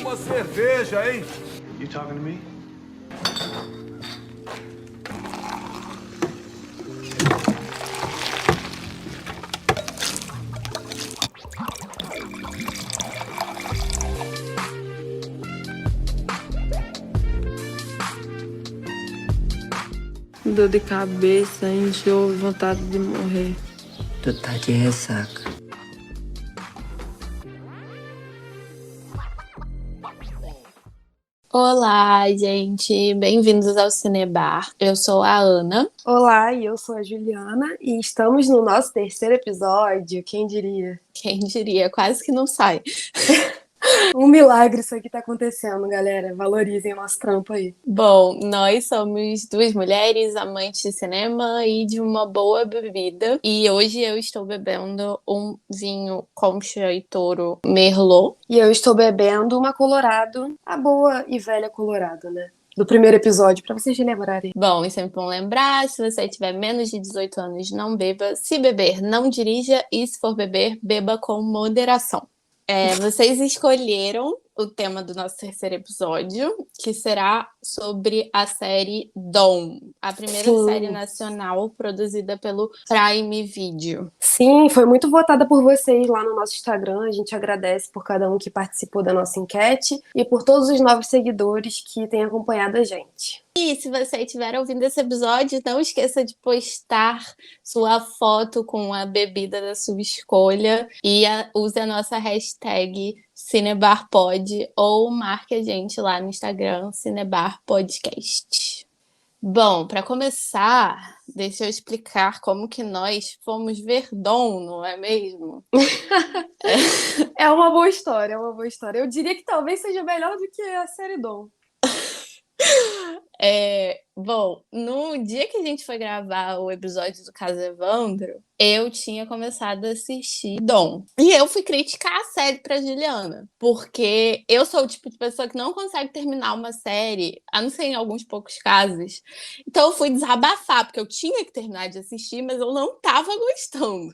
uma cerveja, hein? You talking to me? Dor de cabeça, enjoo, vontade de morrer. Tu tá de ressaca. Olá, gente! Bem-vindos ao Cinebar. Eu sou a Ana. Olá, e eu sou a Juliana e estamos no nosso terceiro episódio, quem diria? Quem diria, quase que não sai. Um milagre isso aqui tá acontecendo, galera. Valorizem o nosso trampo aí. Bom, nós somos duas mulheres amantes de cinema e de uma boa bebida. E hoje eu estou bebendo um vinho Concha e Toro Merlot. E eu estou bebendo uma Colorado, a boa e velha Colorado, né? Do primeiro episódio, pra vocês lembrarem. Bom, e sempre bom lembrar, se você tiver menos de 18 anos, não beba. Se beber, não dirija. E se for beber, beba com moderação. Vocês escolheram o tema do nosso terceiro episódio, que será sobre a série Dom, a primeira série nacional produzida pelo Prime Video. Sim, foi muito votada por vocês lá no nosso Instagram. A gente agradece por cada um que participou da nossa enquete e por todos os novos seguidores que têm acompanhado a gente. E se você estiver ouvindo esse episódio, não esqueça de postar sua foto com a bebida da sua escolha e use a nossa hashtag CinebarPod ou marque a gente lá no Instagram CinebarPodcast. Bom, para começar, deixa eu explicar como que nós fomos ver Dom, não é mesmo? É uma boa história, é uma boa história. Eu diria que talvez seja melhor do que a série Dom. Bom, no dia que a gente foi gravar o episódio do caso Evandro, eu tinha começado a assistir Dom. E eu fui criticar a série pra Juliana, porque eu sou o tipo de pessoa que não consegue terminar uma série, a não ser em alguns poucos casos. Então eu fui desabafar, porque eu tinha que terminar de assistir, mas eu não tava gostando.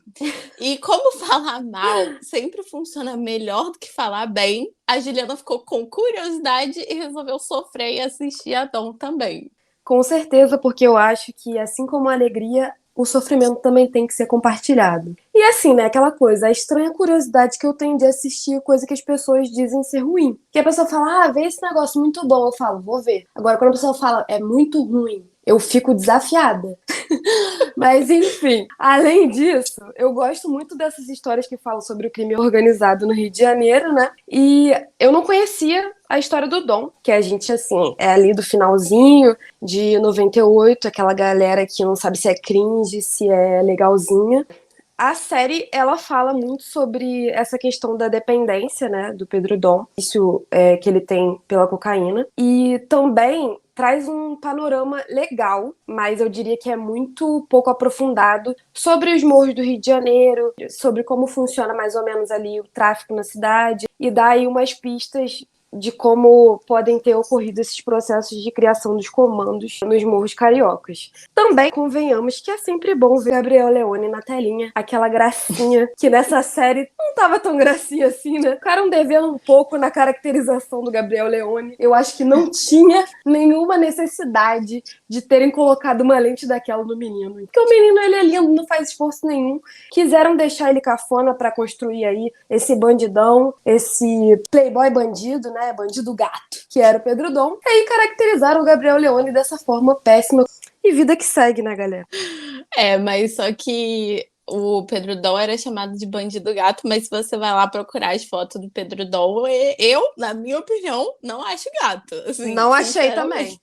E como falar mal sempre funciona melhor do que falar bem, a Juliana ficou com curiosidade e resolveu sofrer e assistir a Dom também. Com certeza, porque eu acho que, assim como a alegria, o sofrimento também tem que ser compartilhado. E assim, né, aquela coisa, a estranha curiosidade que eu tenho de assistir coisa que as pessoas dizem ser ruim. Que a pessoa fala, vê esse negócio muito bom, eu falo, vou ver. Agora, quando a pessoa fala, é muito ruim, eu fico desafiada. Mas, enfim, além disso, eu gosto muito dessas histórias que falam sobre o crime organizado no Rio de Janeiro, né? E eu não conhecia a história do Dom, que a gente, assim, é ali do finalzinho de 98, aquela galera que não sabe se é cringe, se é legalzinha. A série, ela fala muito sobre essa questão da dependência, né, do Pedro Dom, isso que ele tem pela cocaína, e também traz um panorama legal, mas eu diria que é muito pouco aprofundado sobre os morros do Rio de Janeiro, sobre como funciona mais ou menos ali o tráfico na cidade, e dá aí umas pistas de como podem ter ocorrido esses processos de criação dos comandos nos morros cariocas. Também convenhamos que é sempre bom ver Gabriel Leone na telinha, aquela gracinha que nessa série não tava tão gracinha assim, né? Ficaram devendo um pouco na caracterização do Gabriel Leone. Eu acho que não tinha nenhuma necessidade de terem colocado uma lente daquela no menino. Porque o menino, ele é lindo, não faz esforço nenhum. Quiseram deixar ele cafona pra construir aí esse bandidão, esse playboy bandido, né? Bandido gato, que era o Pedro Dom. E aí caracterizaram o Gabriel Leone dessa forma péssima. E vida que segue, né, galera? Mas só que o Pedro Dom era chamado de bandido gato, mas se você vai lá procurar as fotos do Pedro Dom, eu, na minha opinião, não acho gato. Assim, não achei também.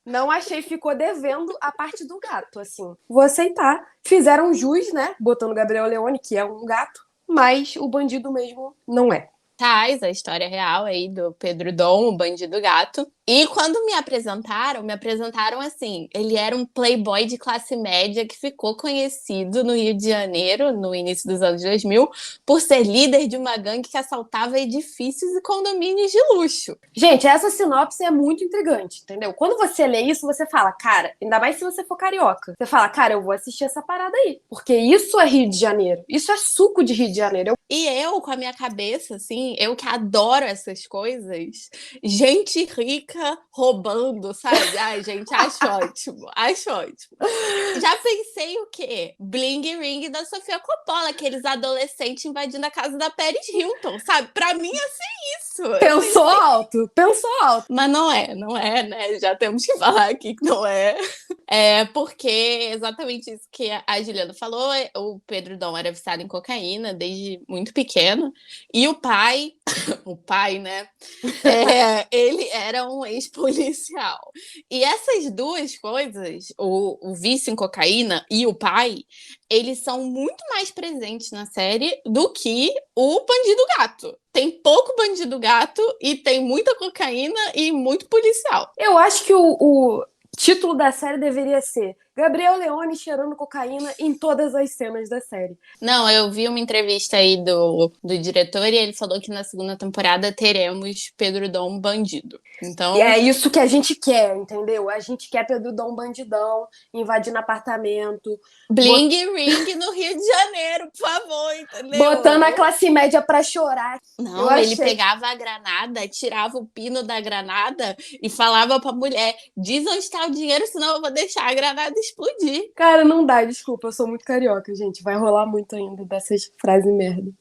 Não achei, ficou devendo a parte do gato, assim. Vou aceitar. Fizeram jus, né, botando o Gabriel Leone, que é um gato, mas o bandido mesmo não é. Traz a história real aí do Pedro Dom, o bandido gato. E quando me apresentaram assim, ele era um playboy de classe média que ficou conhecido no Rio de Janeiro, no início dos anos 2000, por ser líder de uma gangue que assaltava edifícios e condomínios de luxo. Gente, essa sinopse é muito intrigante, entendeu? Quando você lê isso, você fala, cara, ainda mais se você for carioca, você fala, cara, eu vou assistir essa parada aí, porque isso é Rio de Janeiro, isso é suco de Rio de Janeiro. E eu, com a minha cabeça, assim, eu que adoro essas coisas, gente rica roubando, sabe? Ai, gente, acho ótimo, acho ótimo. Já pensei o quê? Bling Ring da Sofia Coppola, aqueles adolescentes invadindo a casa da Paris Hilton, sabe? Pra mim ia ser isso. Pensou alto. Mas não é, né? Já temos que falar aqui que não é. É porque exatamente isso que a Juliana falou, o Pedro Dom era viciado em cocaína desde muito pequeno, e o pai, né? Ele era um ex-policial. E essas duas coisas, o vício em cocaína e o pai, eles são muito mais presentes na série do que o bandido gato. Tem pouco bandido gato e tem muita cocaína e muito policial. Eu acho que o título da série deveria ser Gabriel Leone cheirando cocaína em todas as cenas da série. Não, eu vi uma entrevista aí do diretor e ele falou que na segunda temporada teremos Pedro Dom bandido. Então... E é isso que a gente quer, entendeu? A gente quer Pedro Dom bandidão, invadindo apartamento. Bling Ring no Rio de Janeiro, por favor, entendeu? Botando a classe média pra chorar. Não, ele pegava a granada, tirava o pino da granada e falava pra mulher, diz onde tá o dinheiro, senão eu vou deixar a granada explodir. Cara, não dá, desculpa, eu sou muito carioca, gente. Vai rolar muito ainda dessas frases merda.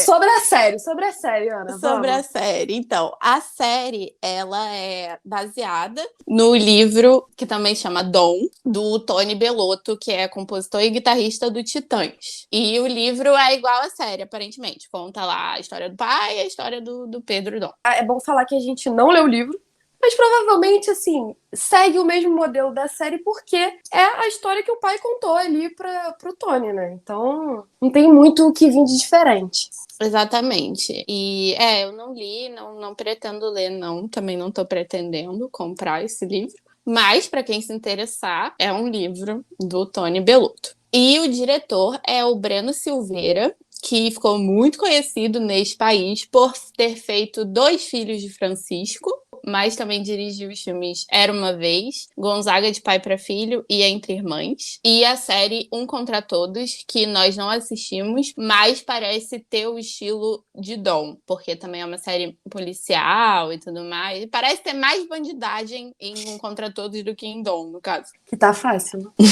Sobre a série, Ana. Sobre a série. Então, a série, ela é baseada no livro que também chama Dom, do Tony Bellotto, que é compositor e guitarrista do Titãs. E o livro é igual à série, aparentemente. Conta lá a história do pai e a história do Pedro Dom. É bom falar que a gente não leu o livro, mas provavelmente, assim, segue o mesmo modelo da série porque é a história que o pai contou ali pro Tony, né? Então, não tem muito o que vir de diferente. Exatamente. E, eu não li, não pretendo ler, não. Também não tô pretendendo comprar esse livro. Mas, para quem se interessar, é um livro do Tony Bellotto. E o diretor é o Breno Silveira, que ficou muito conhecido neste país por ter feito Dois Filhos de Francisco, mas também dirigiu os filmes Era Uma Vez, Gonzaga de Pai para Filho e Entre Irmãs, e a série Um Contra Todos, que nós não assistimos, mas parece ter o estilo de Dom, porque também é uma série policial e tudo mais, e parece ter mais bandidagem em Um Contra Todos do que em Dom, no caso. Que tá fácil, né?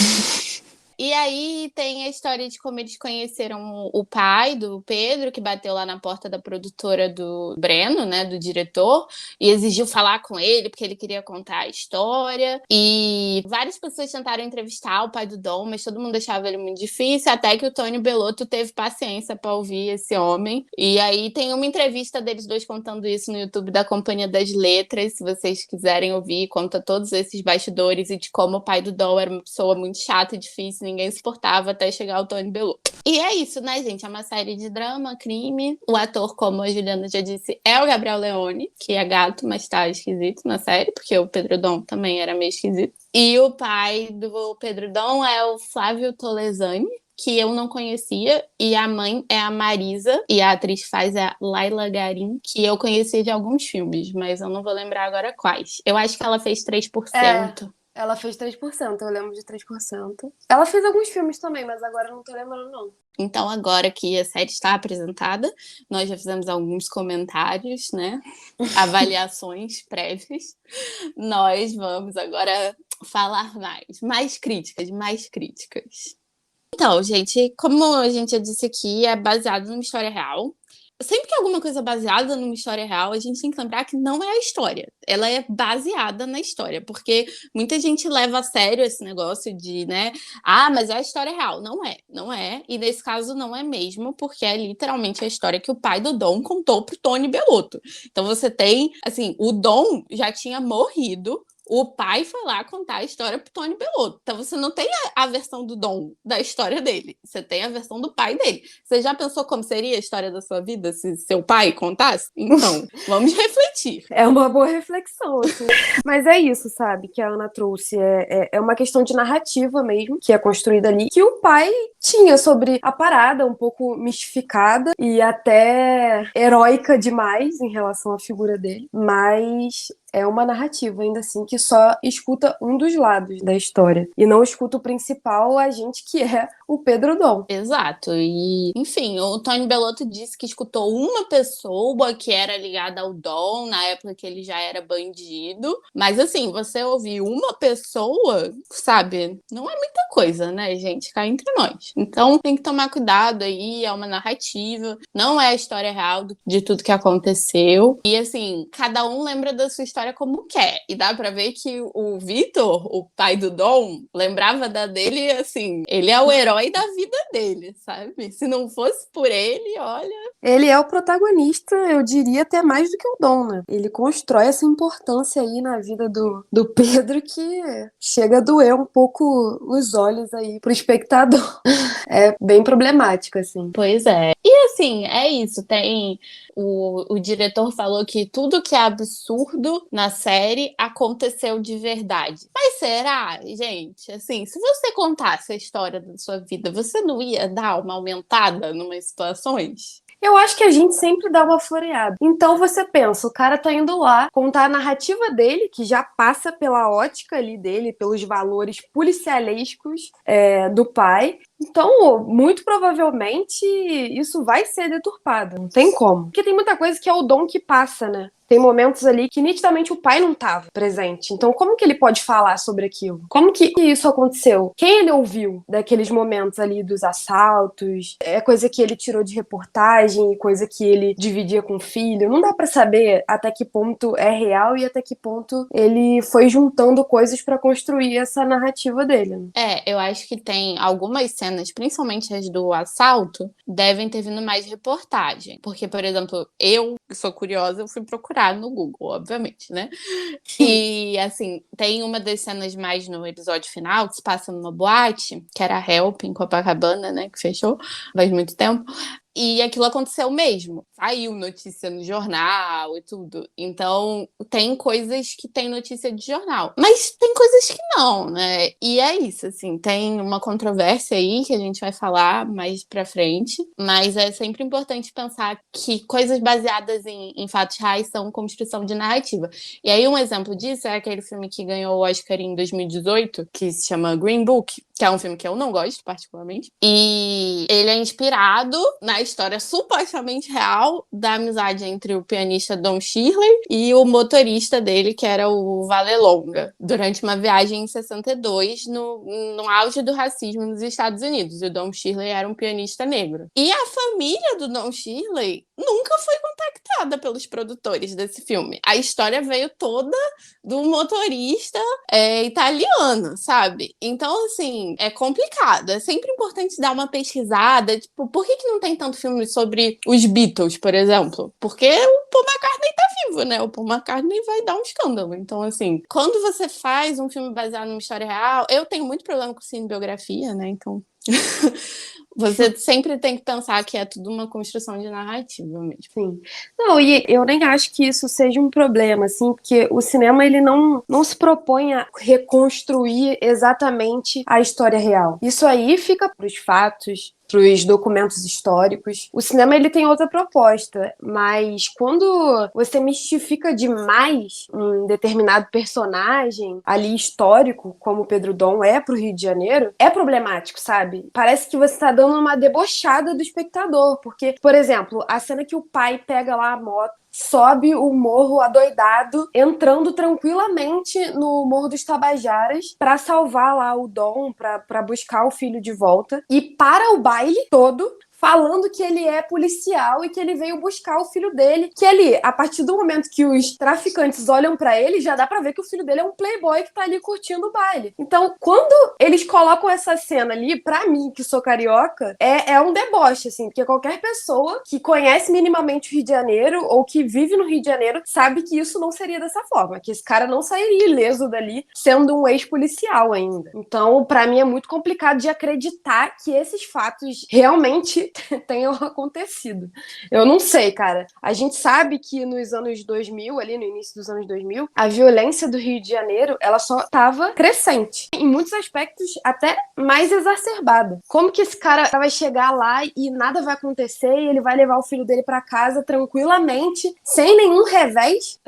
E aí tem a história de como eles conheceram o pai do Pedro, que bateu lá na porta da produtora do Breno, né, do diretor, e exigiu falar com ele, porque ele queria contar a história. E várias pessoas tentaram entrevistar o pai do Dom, mas todo mundo achava ele muito difícil, até que o Tony Bellotto teve paciência para ouvir esse homem. E aí tem uma entrevista deles dois contando isso no YouTube da Companhia das Letras, se vocês quiserem ouvir, conta todos esses bastidores e de como o pai do Dom era uma pessoa muito chata e difícil, ninguém suportava até chegar o Tony Bellotto. E é isso, né, gente? É uma série de drama, crime. O ator, como a Juliana já disse, é o Gabriel Leone, que é gato, mas tá esquisito na série, porque o Pedro Dom também era meio esquisito. E o pai do Pedro Dom é o Flávio Tolesani, que eu não conhecia, e a mãe é a Marisa, e a atriz faz a Laila Garim, que eu conheci de alguns filmes, mas eu não vou lembrar agora quais. Eu acho que ela fez 3%. Ela fez 3%, eu lembro de 3%. Ela fez alguns filmes também, mas agora eu não tô lembrando, não. Então, agora que a série está apresentada, nós já fizemos alguns comentários, né? Avaliações prévias. Nós vamos agora falar mais críticas. Então, gente, como a gente já disse aqui, é baseado numa história real. Sempre que alguma coisa é baseada numa história real, a gente tem que lembrar que não é a história. Ela é baseada na história, porque muita gente leva a sério esse negócio de, né? Ah, mas é a história real. Não é. E nesse caso não é mesmo, porque é literalmente a história que o pai do Dom contou pro Tony Bellotto. Então você tem, assim, o Dom já tinha morrido, O pai foi lá contar a história pro Tony Bellotto. Então você não tem a versão do Dom da história dele. Você tem a versão do pai dele. Você já pensou como seria a história da sua vida se seu pai contasse? Então, vamos refletir. É uma boa reflexão, assim. Mas é isso, sabe, que a Ana trouxe. É uma questão de narrativa mesmo, que é construída ali, que o pai tinha sobre a parada, um pouco mistificada e até heróica demais em relação à figura dele. Mas é uma narrativa, ainda assim, que só escuta um dos lados da história. E não escuta o principal agente, que é o Pedro Dom. Exato. E, enfim, o Tony Bellotto disse que escutou uma pessoa que era ligada ao Dom, na época que ele já era bandido. Mas, assim, você ouvir uma pessoa, sabe, não é muita coisa, né, gente? Cá entre nós. Então, tem que tomar cuidado aí, é uma narrativa, não é a história real de tudo que aconteceu. E, assim, cada um lembra da sua história como quer. E dá pra ver que o Vitor, o pai do Dom, lembrava da dele, assim, ele é o herói da vida dele, sabe? Se não fosse por ele, olha... Ele é o protagonista, eu diria, até mais do que o Dom, né? Ele constrói essa importância aí na vida do Pedro que chega a doer um pouco os olhos aí pro espectador. É bem problemático, assim. Pois é. E, assim, é isso. Tem... O diretor falou que tudo que é absurdo na série aconteceu de verdade. Mas será, gente? Assim, se você contasse a história da sua vida, você não ia dar uma aumentada em umas situações? Eu acho que a gente sempre dá uma floreada. Então você pensa, o cara tá indo lá contar a narrativa dele, que já passa pela ótica ali dele, pelos valores policialescos do pai. Então, muito provavelmente, isso vai ser deturpado. Não tem como. Porque tem muita coisa que é o Dom que passa, né? Tem momentos ali que nitidamente o pai não estava presente. Então, como que ele pode falar sobre aquilo? Como que isso aconteceu? Quem ele ouviu daqueles momentos ali dos assaltos? É coisa que ele tirou de reportagem, coisa que ele dividia com o filho. Não dá pra saber até que ponto é real e até que ponto ele foi juntando coisas pra construir essa narrativa dele, né? Eu acho que tem algumas cenas, principalmente as do assalto, devem ter vindo mais reportagem. Porque, por exemplo, eu sou curiosa, eu fui procurar no Google, obviamente, né? E, assim, tem uma das cenas mais no episódio final, que se passa numa boate, que era a Help, em Copacabana, né? Que fechou faz muito tempo. E aquilo aconteceu mesmo. Saiu notícia no jornal e tudo. Então, tem coisas que tem notícia de jornal. Mas tem coisas que não, né? E é isso, assim. Tem uma controvérsia aí que a gente vai falar mais pra frente. Mas é sempre importante pensar que coisas baseadas em fatos reais são construção de narrativa. E aí, um exemplo disso é aquele filme que ganhou o Oscar em 2018, que se chama Green Book, que é um filme que eu não gosto, particularmente. E ele é inspirado na história supostamente real da amizade entre o pianista Don Shirley e o motorista dele, que era o Vallelonga, durante uma viagem em 62, no auge do racismo nos Estados Unidos. E o Don Shirley era um pianista negro. E a família do Don Shirley nunca foi contactada pelos produtores desse filme. A história veio toda do motorista italiano, sabe? Então, assim, é complicado. É sempre importante dar uma pesquisada. Tipo, por que não tem tanto filme sobre os Beatles, por exemplo? Porque o Paul McCartney tá vivo, né? O Paul McCartney vai dar um escândalo. Então, assim, quando você faz um filme baseado numa história real, eu tenho muito problema com cinebiografia, né? Então... Você sempre tem que pensar que é tudo uma construção de narrativa mesmo. Sim. Não, e eu nem acho que isso seja um problema, assim, porque o cinema, ele não se propõe a reconstruir exatamente a história real. Isso aí fica pros fatos, pros documentos históricos. O cinema, ele tem outra proposta, mas quando você mistifica demais um determinado personagem ali histórico, como o Pedro Dom é pro Rio de Janeiro, é problemático, sabe? Parece que você tá dando uma debochada do espectador, porque, por exemplo, a cena que o pai pega lá a moto, sobe o morro adoidado, entrando tranquilamente no Morro dos Tabajaras pra salvar lá o Dom, pra buscar o filho de volta. E para o baile todo, falando que ele é policial e que ele veio buscar o filho dele. Que ali, a partir do momento que os traficantes olham pra ele, já dá pra ver que o filho dele é um playboy que tá ali curtindo o baile. Então, quando eles colocam essa cena ali, pra mim, que sou carioca, é um deboche, assim, porque qualquer pessoa que conhece minimamente o Rio de Janeiro ou que vive no Rio de Janeiro sabe que isso não seria dessa forma, que esse cara não sairia ileso dali sendo um ex-policial ainda. Então, pra mim é muito complicado de acreditar que esses fatos realmente tenham acontecido. Eu não sei, cara. A gente sabe que nos anos 2000, ali no início dos anos 2000, a violência do Rio de Janeiro, ela só estava crescente. Em muitos aspectos, até mais exacerbada. Como que esse cara vai chegar lá e nada vai acontecer e ele vai levar o filho dele pra casa tranquilamente, sem nenhum revés?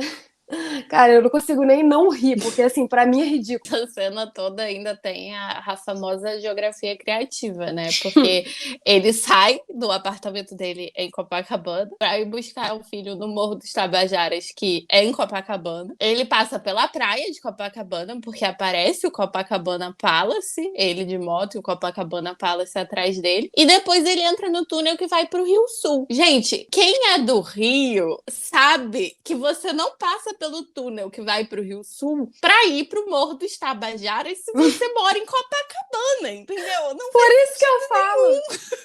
Cara, eu não consigo nem não rir, porque assim, pra mim é ridículo. Essa cena toda ainda tem a famosa geografia criativa, né? Porque ele sai do apartamento dele em Copacabana pra ir buscar o filho no Morro dos Tabajaras, que é em Copacabana. Ele passa pela praia de Copacabana, porque aparece o Copacabana Palace, ele de moto e o Copacabana Palace atrás dele. E depois ele entra no túnel que vai pro Rio Sul. Gente, quem é do Rio sabe que você não passa pelo túnel que vai pro Rio Sul pra ir pro Morro dos Tabajaras se você mora em Copacabana, entendeu? Não Por isso que eu falo.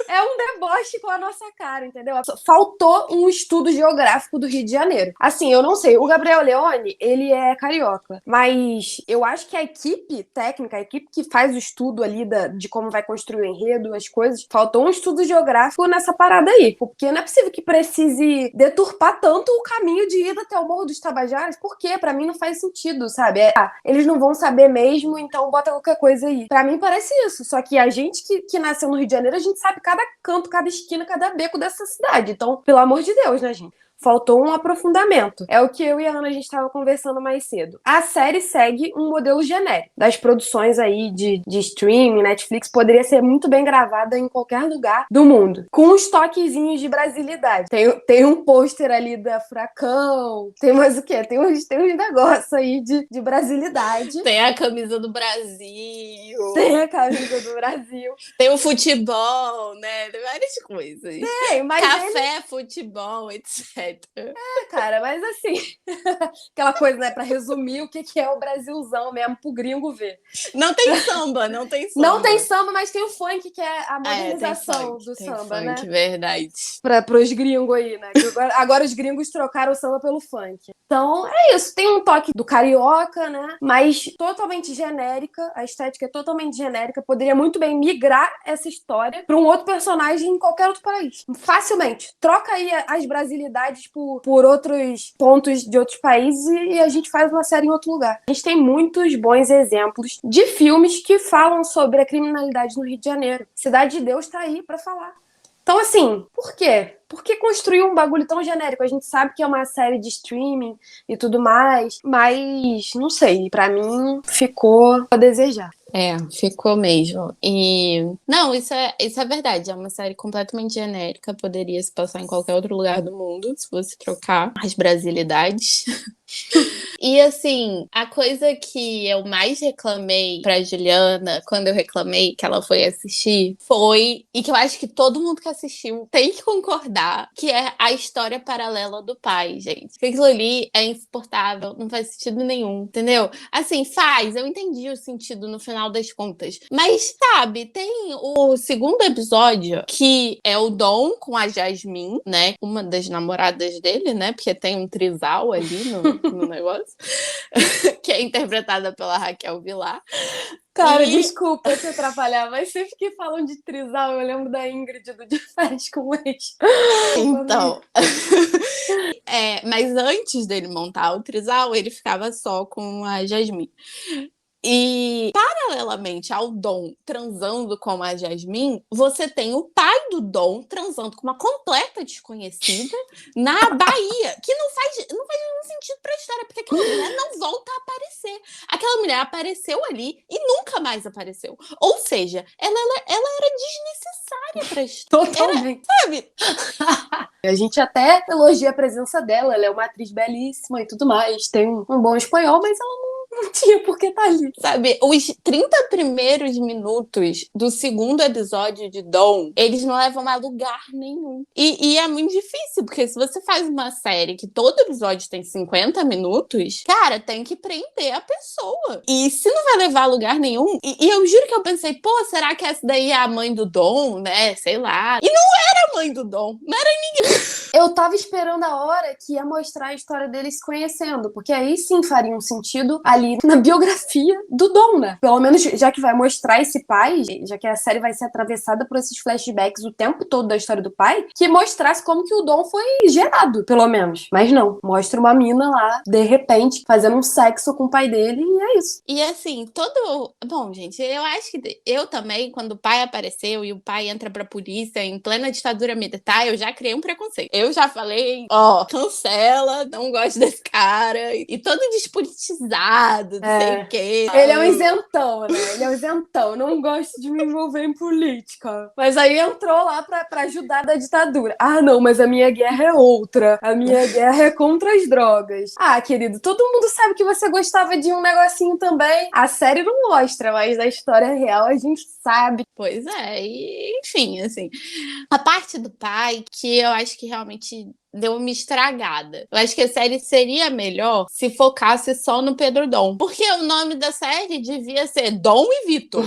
É um deboche com a nossa cara, entendeu? Faltou um estudo geográfico do Rio de Janeiro. Assim, eu não sei. O Gabriel Leone, ele é carioca. Mas eu acho que a equipe técnica, a equipe que faz o estudo ali de como vai construir o enredo, as coisas, faltou um estudo geográfico nessa parada aí. Porque não é possível que precise deturpar tanto o caminho de ida até o Morro dos Tabajaras. Por quê? Pra mim não faz sentido, sabe? Eles não vão saber mesmo, então bota qualquer coisa aí. Pra mim parece isso. Só que a gente que nasceu no Rio de Janeiro, a gente sabe cada canto, cada esquina, cada beco dessa cidade. Então, pelo amor de Deus, né, gente? Faltou um aprofundamento. É o que eu e a Ana a gente estava conversando mais cedo. A série segue um modelo genérico. Das produções aí de streaming, Netflix, poderia ser muito bem gravada em qualquer lugar do mundo. Com uns toquezinhos de brasilidade. Tem um pôster ali da Furacão. Tem mais o quê? Tem uns negócios aí de brasilidade. Tem a camisa do Brasil. Tem a camisa do Brasil. Tem o futebol, né? Tem várias coisas. Tem, mas café, futebol, etc. Cara, mas assim, aquela coisa, né, pra resumir o que é o Brasilzão mesmo pro gringo ver. Não tem samba, não tem samba. Não tem samba, mas tem o funk, que é a modernização do tem samba, funk, né? Verdade. Pros gringos aí, né? Agora os gringos trocaram o samba pelo funk. Então, é isso. Tem um toque do carioca, né? Mas totalmente genérica. A estética é totalmente genérica. Poderia muito bem migrar essa história pra um outro personagem em qualquer outro país. Facilmente. Troca aí as brasilidades por outros pontos de outros países e a gente faz uma série em outro lugar. A gente tem muitos bons exemplos de filmes que falam sobre a criminalidade no Rio de Janeiro. Cidade de Deus tá aí pra falar. Então, assim, por quê? Por que construir um bagulho tão genérico? A gente sabe que é uma série de streaming e tudo mais, mas não sei, pra mim ficou a desejar. Ficou mesmo. E não, isso é verdade. É uma série completamente genérica. Poderia se passar em qualquer outro lugar do mundo se fosse trocar as brasilidades. E assim, a coisa que eu mais reclamei pra Juliana, quando eu reclamei que ela foi assistir, e que eu acho que todo mundo que assistiu tem que concordar, que é a história paralela do pai, gente. Porque aquilo ali é insuportável, não faz sentido nenhum, entendeu? Assim, eu entendi o sentido no final das contas. Mas, sabe, tem o segundo episódio, que é o Dom com a Jasmine, né? Uma das namoradas dele, né? Porque tem um trisal ali no negócio. Que é interpretada pela Raquel Villar. Cara, desculpa te atrapalhar, mas sempre que falam de trisal, eu lembro da Ingrid do De Férias com o Ex. Então, mas antes dele montar o trisal, ele ficava só com a Jasmine. E, paralelamente ao Dom transando com a Jasmine, você tem o pai do Dom transando com uma completa desconhecida na Bahia, que não faz nenhum sentido pra história, porque aquela mulher não volta a aparecer. Aquela mulher apareceu ali e nunca mais apareceu. Ou seja, ela era desnecessária pra história. Totalmente. Sabe? A gente até elogia a presença dela, ela é uma atriz belíssima e tudo mais, tem um bom espanhol, mas ela Não tinha por que tá ali. Sabe, os 30 primeiros minutos do segundo episódio de Dom, eles não levam a lugar nenhum. E é muito difícil, porque se você faz uma série que todo episódio tem 50 minutos, cara, tem que prender a pessoa. E se não vai levar a lugar nenhum, e eu juro que eu pensei, pô, será que essa daí é a mãe do Dom, né? Sei lá. E não era a mãe do Dom, não era ninguém. Eu tava esperando a hora que ia mostrar a história deles se conhecendo, porque aí sim faria um sentido ali na biografia do Dom, né? Pelo menos já que vai mostrar esse pai, já que a série vai ser atravessada por esses flashbacks o tempo todo da história do pai, que mostrasse como que o Dom foi gerado, pelo menos. Mas não, mostra uma mina lá, de repente, fazendo um sexo com o pai dele e é isso. E assim, todo... Bom, gente, eu acho que eu também, quando o pai apareceu e o pai entra pra polícia em plena ditadura militar, eu já criei um preconceito. Eu já falei, cancela, não gosto desse cara. E todo despolitizado, não sei o quê. Ele é um isentão, né? Ele é um isentão. Não gosto de me envolver em política. Mas aí entrou lá pra ajudar da ditadura. Ah, não, mas a minha guerra é outra. A minha guerra é contra as drogas. Ah, querido, todo mundo sabe que você gostava de um negocinho também. A série não mostra, mas na história real a gente sabe. Pois é, e enfim, assim, a parte do pai que eu acho que realmente deu uma estragada. Eu acho que a série seria melhor se focasse só no Pedro Dom. Porque o nome da série devia ser Dom e Vitor.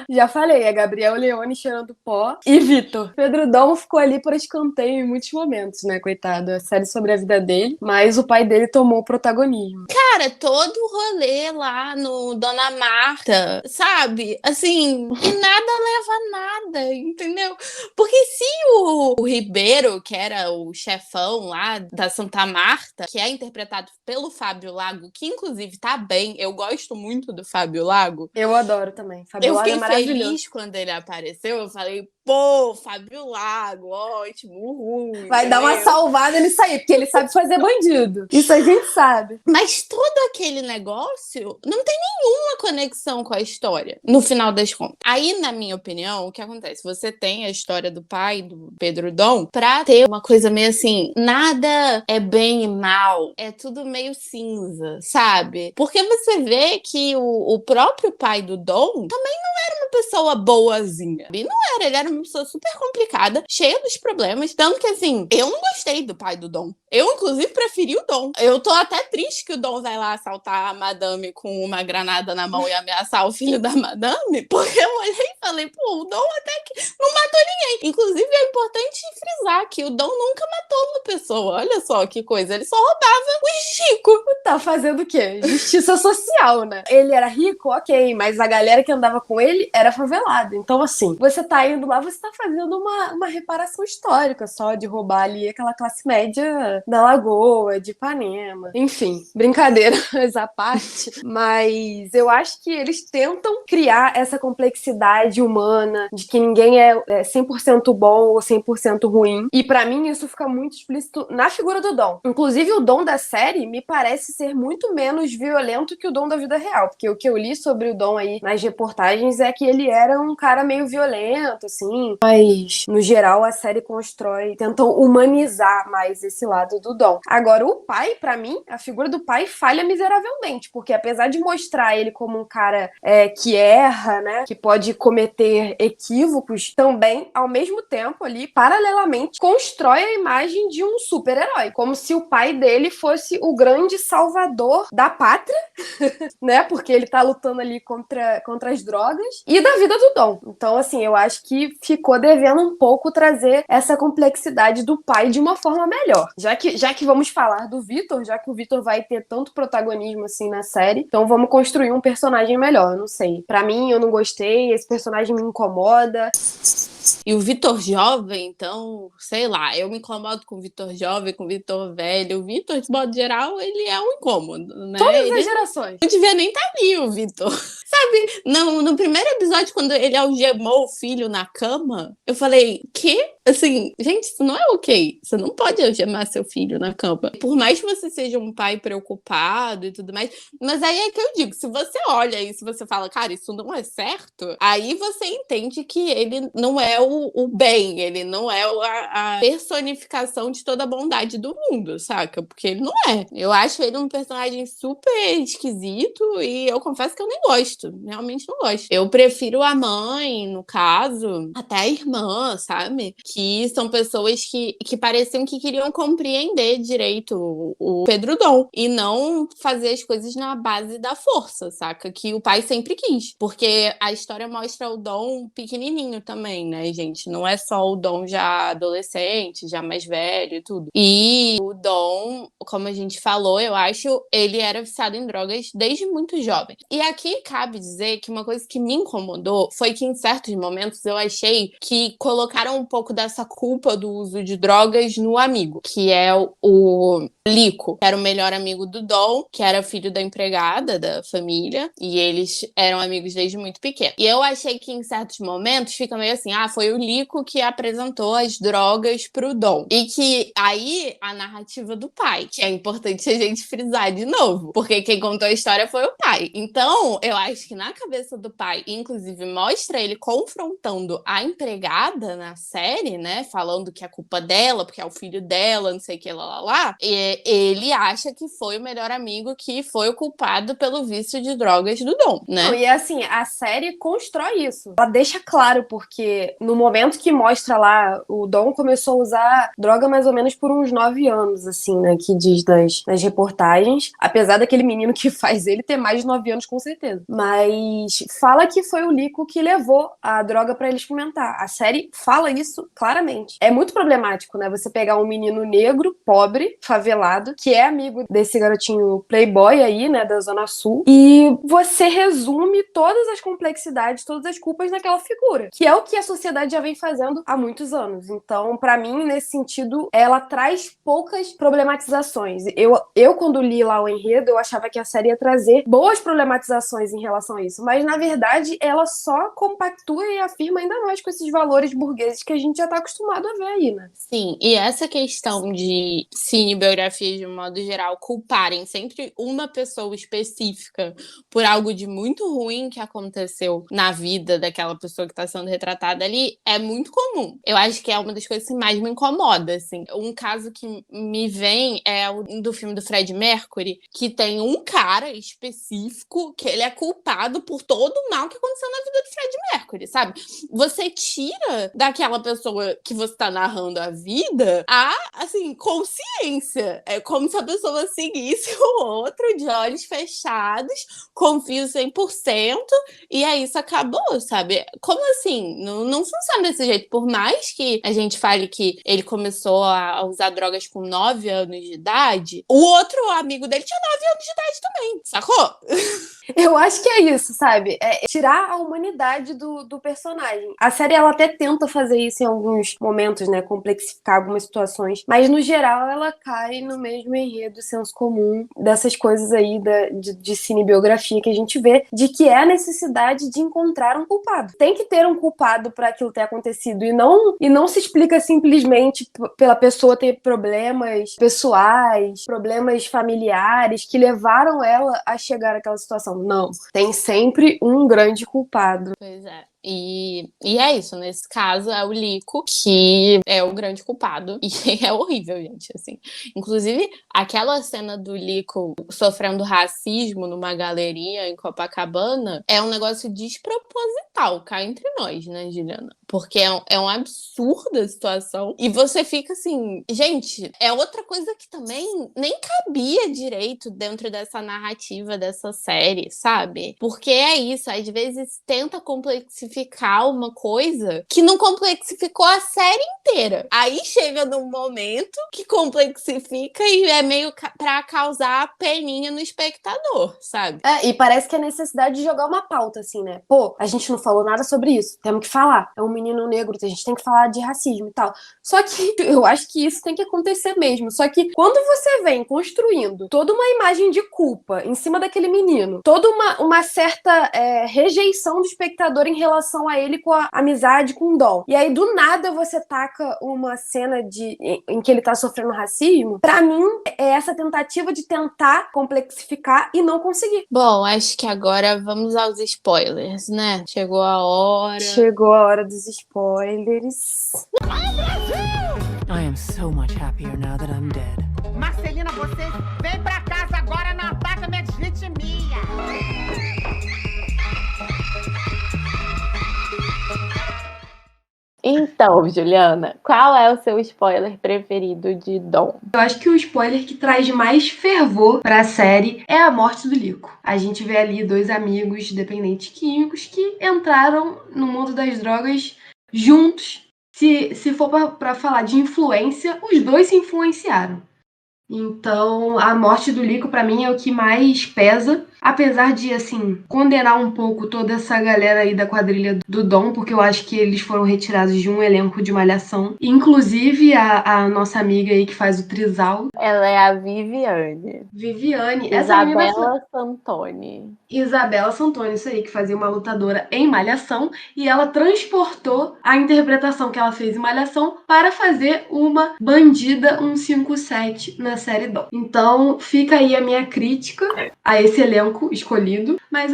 Já falei, é Gabriel Leone cheirando pó e Vitor. Pedro Dom ficou ali por escanteio em muitos momentos, né, coitado? A série sobre a vida dele, mas o pai dele tomou o protagonismo. Cara, todo o rolê lá no Dona Marta, sabe? Assim, e nada leva a nada, entendeu? Porque se o Ribeiro, que era o chefão lá da Santa Marta, que é interpretado pelo Fábio Lago, que inclusive tá bem, eu gosto muito do Fábio Lago. Eu adoro também. Fábio Eu Lago fiquei é maravilhoso. feliz quando ele apareceu, eu falei, pô, Fábio Lago, ótimo, Vai dar uma salvada nisso aí, porque ele sabe fazer bandido. Isso a gente sabe. Mas todo aquele negócio não tem nenhuma conexão com a história, no final das contas. Aí, na minha opinião, o que acontece? Você tem a história do pai, do Pedro Dom, pra ter uma coisa meio assim, nada é bem e mal, é tudo meio cinza, sabe? Porque você vê que o próprio pai do Dom também não era uma pessoa boazinha. Ele não era, ele era uma pessoa super complicada, cheia dos problemas, tanto que assim, eu não gostei do pai do Dom. Eu, inclusive, preferi o Dom. Eu tô até triste que o Dom vai lá assaltar a madame com uma granada na mão e ameaçar o filho da madame, porque eu olhei e falei, pô, o Dom até que não matou ninguém. Inclusive, é importante frisar que o Dom nunca matou uma pessoa. Olha só que coisa, ele só roubava os ricos. Tá fazendo o quê? Justiça social, né? Ele era rico, ok, mas a galera que andava com ele era favelada. Então, assim, você tá indo lá, você tá fazendo uma reparação histórica só de roubar ali aquela classe média da Lagoa, de Ipanema. Enfim, brincadeiras à parte, mas eu acho que eles tentam criar essa complexidade humana de que ninguém é 100% bom ou 100% ruim. E pra mim isso fica muito explícito na figura do Dom. Inclusive o Dom da série me parece ser muito menos violento que o Dom da vida real, porque o que eu li sobre o Dom aí nas reportagens é que ele era um cara meio violento, assim, mas no geral a série tentam humanizar mais esse lado do Dom. Agora o pai, pra mim, a figura do pai falha miseravelmente, porque apesar de mostrar ele como um cara que erra, né, que pode cometer equívocos, também, ao mesmo tempo ali, paralelamente, constrói a imagem de um super-herói, como se o pai dele fosse o grande salvador da pátria, né, porque ele tá lutando ali contra as drogas, e da vida do Dom. Então, assim, eu acho que ficou devendo um pouco trazer essa complexidade do pai de uma forma melhor. Já que vamos falar do Vitor, já que o Vitor vai ter tanto protagonismo assim na série, então vamos construir um personagem melhor, eu não sei. Pra mim, eu não gostei, esse personagem me incomoda. E o Vitor jovem, então, sei lá, eu me incomodo com o Vitor jovem, com o Vitor velho. O Vitor, de modo geral, ele é um incômodo, né? Todas as gerações. Não devia nem estar ali, o Vitor. No primeiro episódio, quando ele algemou o filho na cama, eu falei, quê? Assim, gente, isso não é ok. Você não pode algemar seu filho na cama. Por mais que você seja um pai preocupado e tudo mais, mas aí é que eu digo, se você olha isso, você fala, cara, isso não é certo, aí você entende que ele não é o bem, ele não é a personificação de toda a bondade do mundo, saca? Porque ele não é. Eu acho ele um personagem super esquisito e eu confesso que eu nem gosto. Realmente não gosto. Eu prefiro a mãe, no caso, até a irmã, sabe? Que são pessoas que pareciam que queriam compreender direito o Pedro Dom e não fazer as coisas na base da força, saca? Que o pai sempre quis. Porque a história mostra o Dom pequenininho também, né, gente? Não é só o Dom já adolescente, já mais velho e tudo. E o Dom, como a gente falou, eu acho, ele era viciado em drogas desde muito jovem. E aqui cabe dizer que uma coisa que me incomodou foi que em certos momentos eu achei que colocaram um pouco dessa culpa do uso de drogas no amigo, que é o Lico, que era o melhor amigo do Dom, que era filho da empregada da família, e eles eram amigos desde muito pequeno. E eu achei que em certos momentos fica meio assim, foi o Lico que apresentou as drogas pro Dom. E que aí a narrativa do pai, que é importante a gente frisar de novo, porque quem contou a história foi o pai. Então, eu acho que na cabeça do pai, inclusive mostra ele confrontando a empregada na série, né, falando que é culpa dela, porque é o filho dela, não sei o que, lá. E ele acha que foi o melhor amigo que foi o culpado pelo vício de drogas do Dom, né? Não, e assim, a série constrói isso. Ela deixa claro, porque no momento que mostra lá, o Dom começou a usar droga mais ou menos por uns 9 anos, assim, né, que diz nas reportagens. Apesar daquele menino que faz ele ter mais de 9 anos, com certeza. Mas fala que foi o Lico que levou a droga pra ele experimentar. A série fala isso claramente. É muito problemático, né, você pegar um menino negro, pobre, favelado, que é amigo desse garotinho playboy aí, né, da Zona Sul, e você resume todas as complexidades, todas as culpas naquela figura, que é o que a sociedade já vem fazendo há muitos anos. Então, pra mim, nesse sentido, ela traz poucas problematizações. Eu quando li lá o enredo, eu achava que a série ia trazer boas problematizações em relação a isso, mas na verdade ela só compactua e afirma ainda mais com esses valores burgueses que a gente já tá acostumado a ver aí, né? Sim, e essa questão de cinebiografias, de um modo geral, culparem sempre uma pessoa específica por algo de muito ruim que aconteceu na vida daquela pessoa que está sendo retratada ali, é muito comum. Eu acho que é uma das coisas que mais me incomoda, assim. Um caso que me vem é o do filme do Fred Mercury, que tem um cara específico que ele é culpado por todo o mal que aconteceu na vida do Fred Mercury, sabe? Você tira daquela pessoa que você tá narrando a vida assim, consciência. É como se a pessoa seguisse o outro de olhos fechados, confio 100%, e aí isso acabou, sabe? Como assim? Não funciona desse jeito. Por mais que a gente fale que ele começou a usar drogas com 9 anos de idade, o outro amigo dele tinha 9 anos de idade também, sacou? Eu acho que é isso, sabe? É tirar a humanidade do personagem. A série, ela até tenta fazer isso em alguns momentos, né? Complexificar algumas situações. Mas, no geral, ela cai no mesmo enredo, senso comum dessas coisas aí de cinebiografia que a gente vê, de que é a necessidade de encontrar um culpado. Tem que ter um culpado para aquilo ter acontecido. E não se explica simplesmente pela pessoa ter problemas pessoais, problemas familiares que levaram ela a chegar àquela situação. Não, tem sempre um grande culpado. Pois é. E é isso, nesse caso é o Lico, que é o grande culpado. E é horrível, gente, assim. Inclusive, aquela cena do Lico sofrendo racismo numa galeria em Copacabana é um negócio desproposital, cá entre nós, né, Juliana? Porque é um absurdo a situação. E você fica assim, gente, é outra coisa que também nem cabia direito dentro dessa narrativa dessa série, sabe? Porque é isso, às vezes tenta complexificar complexificar uma coisa que não complexificou a série inteira. Aí chega num momento que complexifica e é meio pra causar peninha no espectador, sabe? E parece que é necessidade de jogar uma pauta, assim, né? Pô, a gente não falou nada sobre isso, temos que falar. É um menino negro, a gente tem que falar de racismo e tal. Só que eu acho que isso tem que acontecer mesmo. Só que quando você vem construindo toda uma imagem de culpa em cima daquele menino, toda uma certa rejeição do espectador em relação a ele com a amizade com o Dom, e aí do nada você taca uma cena em que ele tá sofrendo racismo, pra mim é essa tentativa de tentar complexificar e não conseguir. Bom, acho que agora vamos aos spoilers, né? Chegou a hora. Chegou a hora dos spoilers. I am so much happier now that I'm dead. Marcelina, você vem pra casa agora, não ataca minha desritimia. Então, Juliana, qual é o seu spoiler preferido de Dom? Eu acho que o spoiler que traz mais fervor pra série é a morte do Lico. A gente vê ali dois amigos dependentes químicos que entraram no mundo das drogas juntos. Se for pra falar de influência, os dois se influenciaram. Então, a morte do Lico, pra mim, é o que mais pesa. Apesar de, assim, condenar um pouco toda essa galera aí da quadrilha do Dom, porque eu acho que eles foram retirados de um elenco de Malhação. Inclusive, a nossa amiga aí que faz o trisal. Ela é a Viviane. Essa menina Isabela Santoni. Isabela Santoni, isso aí, que fazia uma lutadora em Malhação, e ela transportou a interpretação que ela fez em Malhação para fazer uma bandida 157 na série Dom. Então, fica aí a minha crítica a esse elenco escolhido, mas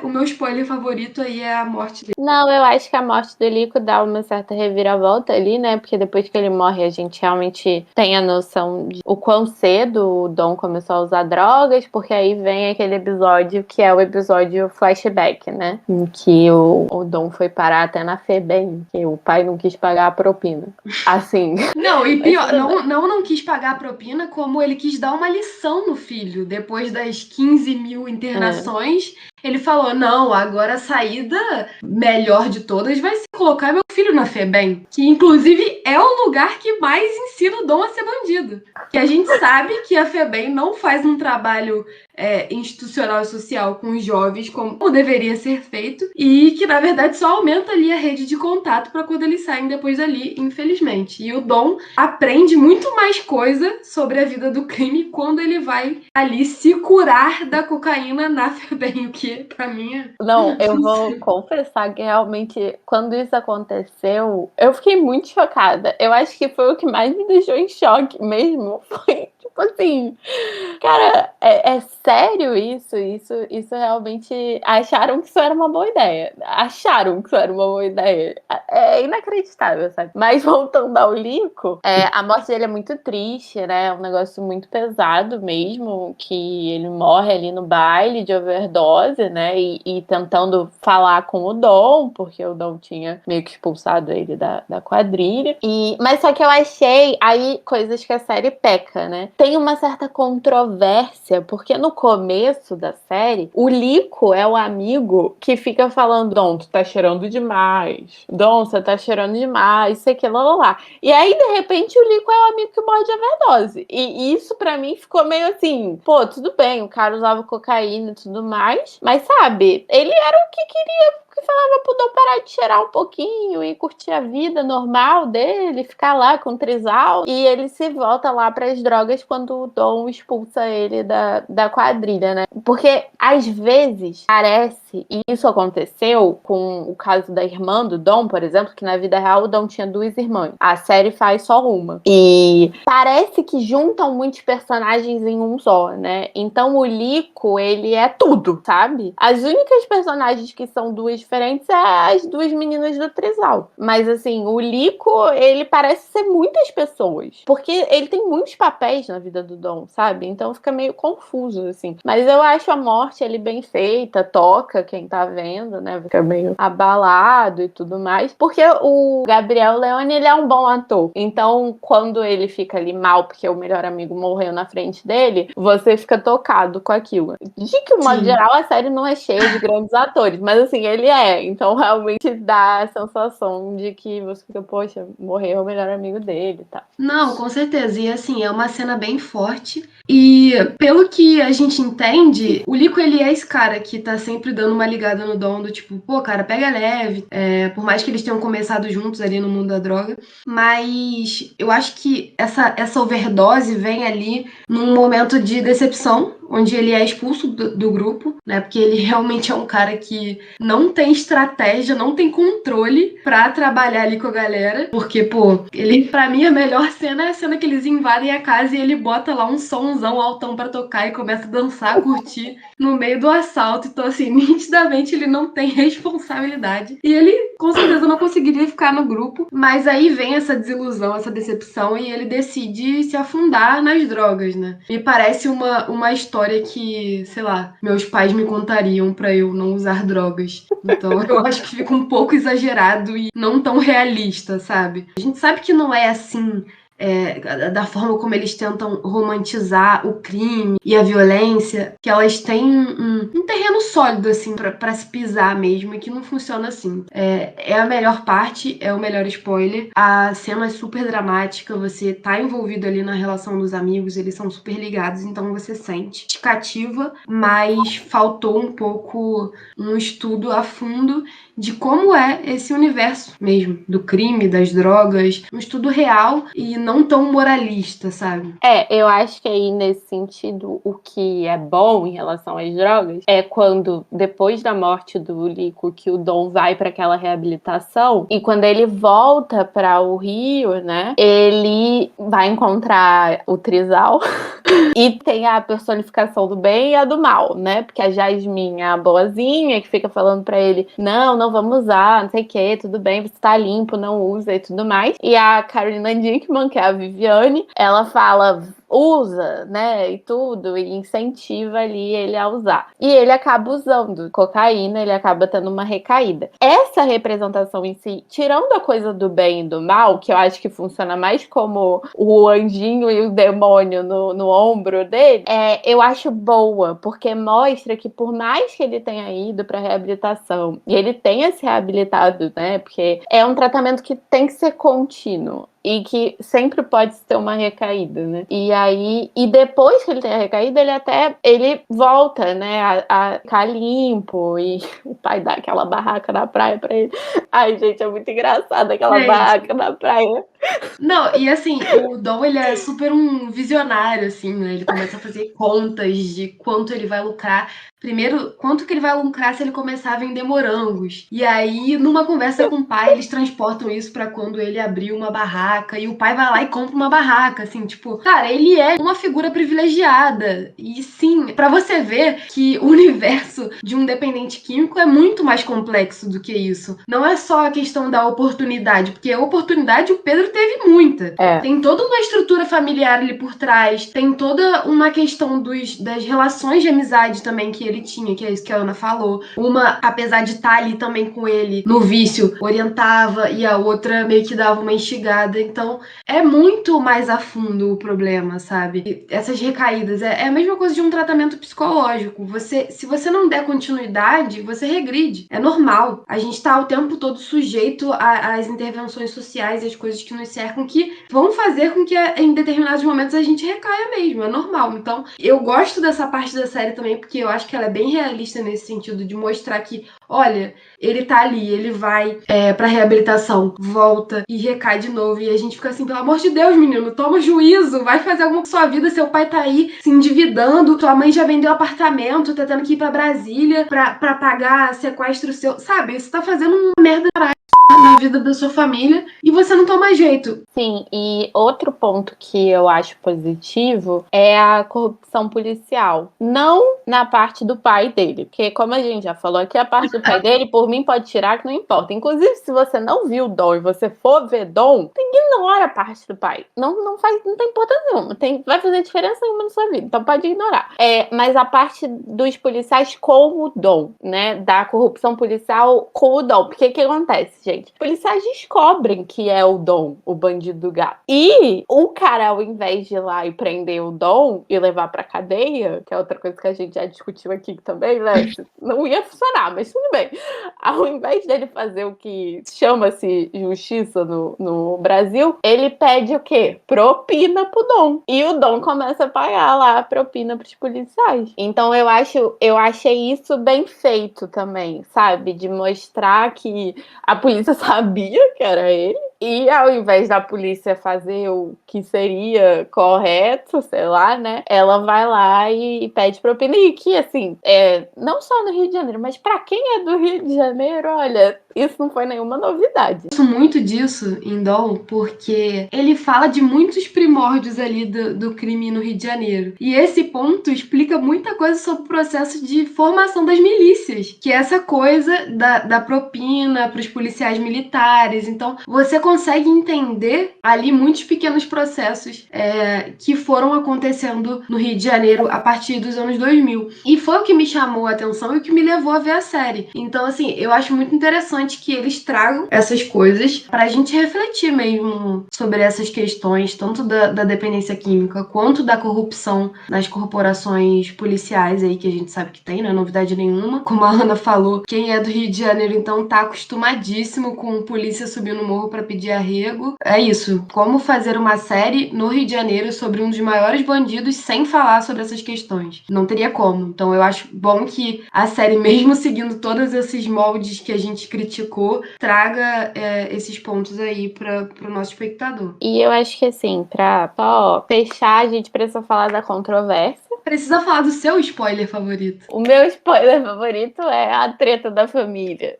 o meu spoiler favorito aí é a morte dele. Não, eu acho que a morte do Lico dá uma certa reviravolta ali, né? Porque depois que ele morre, a gente realmente tem a noção de o quão cedo o Dom começou a usar drogas, porque aí vem aquele episódio que é o episódio flashback, né? Em que o Dom foi parar até na FEBEM, que o pai não quis pagar a propina. Assim. Não, e pior, não quis pagar a propina, como ele quis dar uma lição no filho. Depois das 15 mil internações, ele falou, não, agora a saída melhor de todas vai ser colocar meu filho na FEBEM, que inclusive é o lugar que mais ensina o Dom a ser bandido. Que a gente sabe que a FEBEM não faz um trabalho institucional e social com os jovens como deveria ser feito, e que na verdade só aumenta ali a rede de contato para quando eles saem depois dali, infelizmente. E o Dom aprende muito mais coisa sobre a vida do crime quando ele vai ali se curar da cocaína na FEBEM, o que pra mim é... Não, eu vou confessar que realmente, quando isso aconteceu, eu fiquei muito chocada. Eu acho que foi o que mais me deixou em choque mesmo. Foi, tipo assim, cara, é sério isso? Isso realmente acharam que isso era uma boa ideia. Acharam que isso era uma boa ideia. É inacreditável, sabe? Mas voltando ao Lico, a morte dele é muito triste, né? É um negócio muito pesado mesmo, que ele morre ali no baile de overdose, né? E tentando falar com o Dom, porque o Dom tinha meio que expulsado ele da quadrilha. Mas só que eu achei aí coisas que a série peca, né? Tem uma certa controvérsia, porque no começo da série, o Lico é o amigo que fica falando, Dom, tu tá cheirando demais. Dom, você tá cheirando demais, isso aqui, lá. E aí, de repente, o Lico é o amigo que morre de overdose. E isso, pra mim, ficou meio assim, pô, tudo bem, o cara usava cocaína e tudo mais, mas, sabe, ele era o que queria, que falava pro Dom parar de cheirar um pouquinho e curtir a vida normal dele, ficar lá com o trisal, e ele se volta lá pras drogas quando o Dom expulsa ele da quadrilha, né? Porque, às vezes, parece, e isso aconteceu com o caso da irmã do Dom, por exemplo, que na vida real o Dom tinha duas irmãs. A série faz só uma. E parece que juntam muitos personagens em um só, né? Então o Lico, ele é tudo, sabe? As únicas personagens que são duas diferentes é as duas meninas do trisal. Mas, assim, o Lico, ele parece ser muitas pessoas. Porque ele tem muitos papéis na vida do Dom, sabe? Então fica meio confuso, assim. Mas eu acho a morte ali bem feita, toca quem tá vendo, né? Fica meio abalado e tudo mais. Porque o Gabriel Leone, ele é um bom ator. Então, quando ele fica ali mal porque o melhor amigo morreu na frente dele, você fica tocado com aquilo. De que, de modo geral, a série não é cheia de grandes atores. Mas, assim, ele Então realmente dá a sensação de que você fica, poxa, morreu o melhor amigo dele e tal. Não, com certeza. E assim, é uma cena bem forte. E pelo que a gente entende, o Liko, ele é esse cara que tá sempre dando uma ligada no Dom, do tipo, pô, cara, pega leve. Por mais que eles tenham começado juntos ali no mundo da droga. Mas eu acho que essa overdose vem ali num momento de decepção, onde ele é expulso do grupo, né? Porque ele realmente é um cara que não tem estratégia, não tem controle pra trabalhar ali com a galera. Porque, pô, ele, pra mim, a melhor cena é a cena que eles invadem a casa e ele bota lá um sonzão altão pra tocar e começa a dançar, curtir no meio do assalto. Então, assim, nitidamente ele não tem responsabilidade. E ele, com certeza, não conseguiria ficar no grupo. Mas aí vem essa desilusão, essa decepção, e ele decide se afundar nas drogas, né? Me parece uma história que, sei lá, meus pais me contariam pra eu não usar drogas. Então, eu acho que fica um pouco exagerado e não tão realista, sabe? A gente sabe que não é assim, da forma como eles tentam romantizar o crime e a violência, que elas têm um terreno sólido, assim, pra se pisar mesmo, e que não funciona assim. É a melhor parte, é o melhor spoiler. A cena é super dramática, você tá envolvido ali na relação dos amigos, eles são super ligados, então você sente. Te cativa, mas faltou um pouco um estudo a fundo de como é esse universo mesmo, do crime, das drogas, um estudo real e não tão moralista, sabe? Eu acho que aí, nesse sentido, o que é bom em relação às drogas é quando, depois da morte do Liko, que o Dom vai para aquela reabilitação, e quando ele volta para o Rio, né, ele vai encontrar o Trizal e tem a personificação do bem e a do mal, né, porque a Jasmine é a boazinha, que fica falando para ele, não vamos usar, não sei o que, tudo bem, você tá limpo, não usa e tudo mais, e a Carolina Dickman, que é a Viviane, ela fala, usa, né, e tudo, e incentiva ali ele a usar. E ele acaba usando cocaína, ele acaba tendo uma recaída. Essa representação em si, tirando a coisa do bem e do mal, que eu acho que funciona mais como o anjinho e o demônio no ombro dele, eu acho boa, porque mostra que por mais que ele tenha ido pra reabilitação, e ele tenha se reabilitado, né, porque é um tratamento que tem que ser contínuo. E que sempre pode ter uma recaída, né? E depois que ele tem a recaída, ele volta, né? A ficar limpo. E o pai dá aquela barraca na praia pra ele. Ai, gente, é muito engraçado aquela barraca na praia. Não, e assim, o Dom, ele é super um visionário, assim, né? Ele começa a fazer contas de quanto ele vai lucrar. Primeiro, quanto que ele vai lucrar se ele começar a vender morangos. E aí, numa conversa com o pai, eles transportam isso pra quando ele abrir uma barraca. E o pai vai lá e compra uma barraca, assim, tipo... Cara, ele é uma figura privilegiada. E sim, pra você ver que o universo de um dependente químico é muito mais complexo do que isso. Não é só a questão da oportunidade, porque a oportunidade o Pedro teve muita. Tem toda uma estrutura familiar ali por trás, tem toda uma questão das relações de amizade também que ele tinha, que é isso que a Ana falou. Uma, apesar de estar ali também com ele no vício, orientava, e a outra meio que dava uma instigada. Então, é muito mais a fundo o problema, sabe? E essas recaídas, é a mesma coisa de um tratamento psicológico. Se você não der continuidade, você regride. É normal. A gente tá o tempo todo sujeito às intervenções sociais e às coisas que nos cercam que vão fazer com que em determinados momentos a gente recaia mesmo. É normal. Então, eu gosto dessa parte da série também, porque eu acho que ela é bem realista nesse sentido de mostrar que, olha, ele tá ali, ele vai pra reabilitação, volta e recai de novo. E a gente fica assim, pelo amor de Deus, menino, toma juízo, vai fazer alguma coisa com sua vida, seu pai tá aí se endividando, tua mãe já vendeu apartamento, tá tendo que ir pra Brasília pra pagar sequestro seu. Sabe, você tá fazendo uma merda na vida da sua família e você não toma jeito. Sim, e outro ponto que eu acho positivo é a corrupção policial. Não na parte do pai dele, porque como a gente já falou aqui, a parte do pai dele, por mim, pode tirar que não importa. Inclusive, se você não viu Dom e você for ver Dom, ignora a parte do pai. Não tem importância nenhuma. Vai fazer diferença nenhuma na sua vida, então pode ignorar. Mas a parte dos policiais com o Dom, né? Da corrupção policial com o Dom. Porque o que acontece, gente? gente. Policiais descobrem que é o Dom, o bandido do gato. E o cara, ao invés de ir lá e prender o Dom e levar pra cadeia, que é outra coisa que a gente já discutiu aqui também, né? Não ia funcionar, mas tudo bem. Ao invés dele fazer o que chama-se justiça no Brasil, ele pede o quê? Propina pro Dom. E o Dom começa a pagar lá a propina pros policiais. Então eu achei isso bem feito também, sabe? De mostrar que a polícia sabia que era ele. E ao invés da polícia fazer o que seria correto, sei lá, né? Ela vai lá e pede propina. E que, assim, não só no Rio de Janeiro, mas pra quem é do Rio de Janeiro, olha, isso não foi nenhuma novidade. Eu gosto muito disso em Dom, porque ele fala de muitos primórdios ali do crime no Rio de Janeiro. E esse ponto explica muita coisa sobre o processo de formação das milícias, que é essa coisa da propina para os policiais militares. Então, você consegue entender ali muitos pequenos processos que foram acontecendo no Rio de Janeiro a partir dos anos 2000. E foi o que me chamou a atenção e o que me levou a ver a série. Então, assim, eu acho muito interessante que eles tragam essas coisas pra gente refletir mesmo sobre essas questões, tanto da dependência química quanto da corrupção nas corporações policiais aí, que a gente sabe que tem, não é novidade nenhuma. Como a Ana falou, quem é do Rio de Janeiro, então, tá acostumadíssimo com polícia subindo no morro pra pedir arrego. É isso. Como fazer uma série no Rio de Janeiro sobre um dos maiores bandidos sem falar sobre essas questões? Não teria como. Então, eu acho bom que a série, mesmo seguindo todos esses moldes que a gente criticou, traga esses pontos aí pro nosso espectador. E eu acho que, assim, pra só fechar, a gente precisa falar da controvérsia. Precisa falar do seu spoiler favorito. O meu spoiler favorito é a treta da família.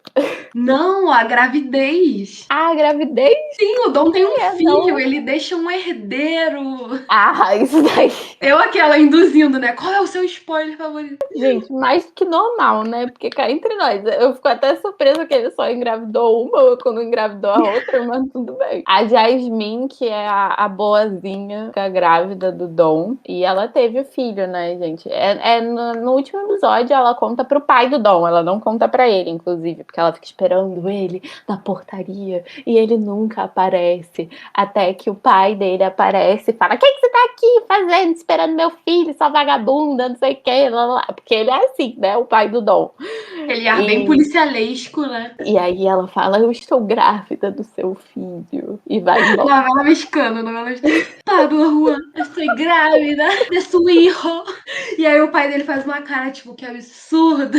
Não, a gravidez. Ah, a gravidez? Sim, o Dom tem um filho, não. ele deixa um herdeiro. Ah, isso daí. Eu aquela induzindo, né? Qual é o seu spoiler favorito? Gente, mais do que normal, né? Porque cá entre nós, eu fico até surpresa que ele só engravidou uma ou quando engravidou a outra, mas tudo bem. A Jasmine, que é a boazinha, fica grávida do Dom, e ela teve o filho, né, gente? No último episódio, ela conta pro pai do Dom, ela não conta pra ele, inclusive, porque ela fica esperando ele na portaria, e ele nunca aparece, até que o pai dele aparece e fala: o que você tá aqui fazendo, esperando meu filho, sua vagabunda, não sei o que, lá, lá. Porque ele é assim, né, o pai do Dom. Ele é bem policialesco, né? E aí ela fala: eu estou grávida do seu filho, e vai embora. Novela mexicana, Pablo Juan, eu estou grávida de seu hijo. E aí o pai dele faz uma cara, tipo, que absurdo.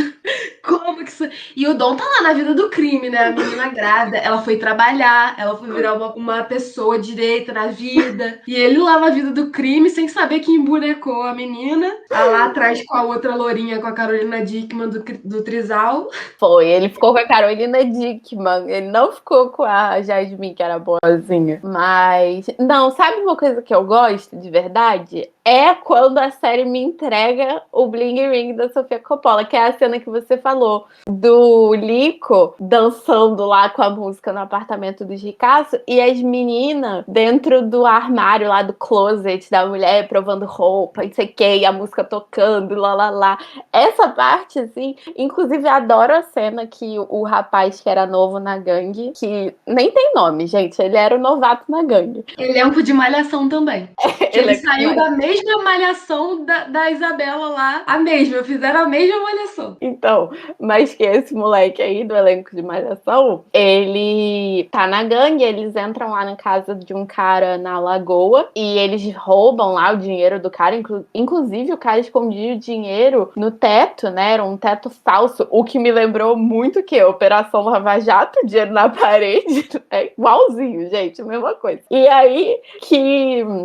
Como que isso... E o Dom tá lá na vida do crime, né? A menina grávida, ela foi trabalhar, ela foi virar uma pessoa direita na vida. E ele lá na vida do crime, sem saber que embonecou a menina. Tá lá atrás com a outra lourinha, com a Carolina Dickman do Trisal. Foi, ele ficou com a Carolina Dickman, ele não ficou com a Jasmine, que era boazinha. Mas, não, sabe uma coisa que eu gosto de verdade? É quando a série me entrega o Bling Ring da Sofia Coppola, que é a cena que você falou, do Lico dançando lá com a música no apartamento do Ricasso, e as meninas dentro do armário lá do closet da mulher, provando roupa, não sei o que, e a música tocando, lá, lá, lá. Essa parte, assim, inclusive adoro a cena que o rapaz que era novo na gangue, que nem tem nome, gente, ele era o novato na gangue. Elenco de Malhação também. Ele saiu da mesma Malhação da Isabela lá, a mesma, fizeram a mesma Malhação. Então, mas que esse moleque aí do elenco de Malhação, ele tá na gangue, eles entram lá na casa de um cara na Lagoa e eles roubam lá o dinheiro do cara, inclusive o cara escondia o dinheiro no teto, né, era um teto falso, o que me lembrou muito que Operação Lava Jato, dinheiro na parede, é igualzinho, gente, mesma coisa. E aí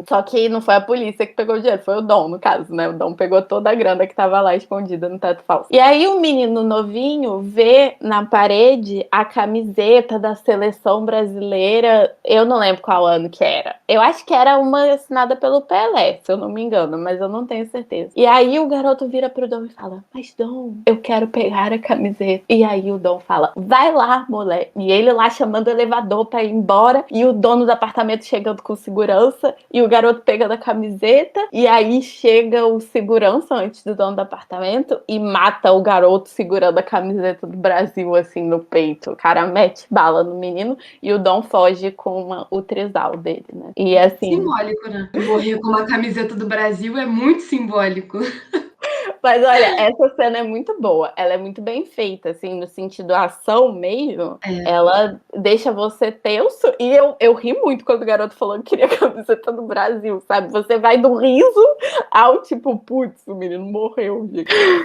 só que não foi a polícia que pegou o dinheiro, foi o Dom, no caso, né, o Dom pegou toda a grana que tava lá escondida no teto falso. E aí o menino novinho vê na parede a camiseta da seleção brasileira, eu não lembro qual ano que era. Eu acho que era uma assinada pelo Pelé, se eu não me engano, mas eu não tenho certeza. E aí o garoto vira pro Dom e fala: mas Dom, eu quero pegar a camiseta. E aí o Dom fala: vai lá, moleque. E ele lá chamando o elevador pra ir embora, e o dono do apartamento chegando com segurança, e o garoto pegando a camiseta, e aí chega o segurança antes do dono do apartamento e mata o garoto segurando a camiseta do Brasil, assim, no peito. O cara mete bala no menino e o Dom foge com o trisal dele, né? E assim... Simbólico, né? Morrer com uma camiseta do Brasil é muito simbólico. Mas olha, essa cena é muito boa. Ela é muito bem feita, assim, no sentido ação mesmo. Ela deixa você tenso. E eu ri muito quando o garoto falou que queria a camiseta do Brasil, sabe? Você vai do riso ao tipo, putz, o menino morreu.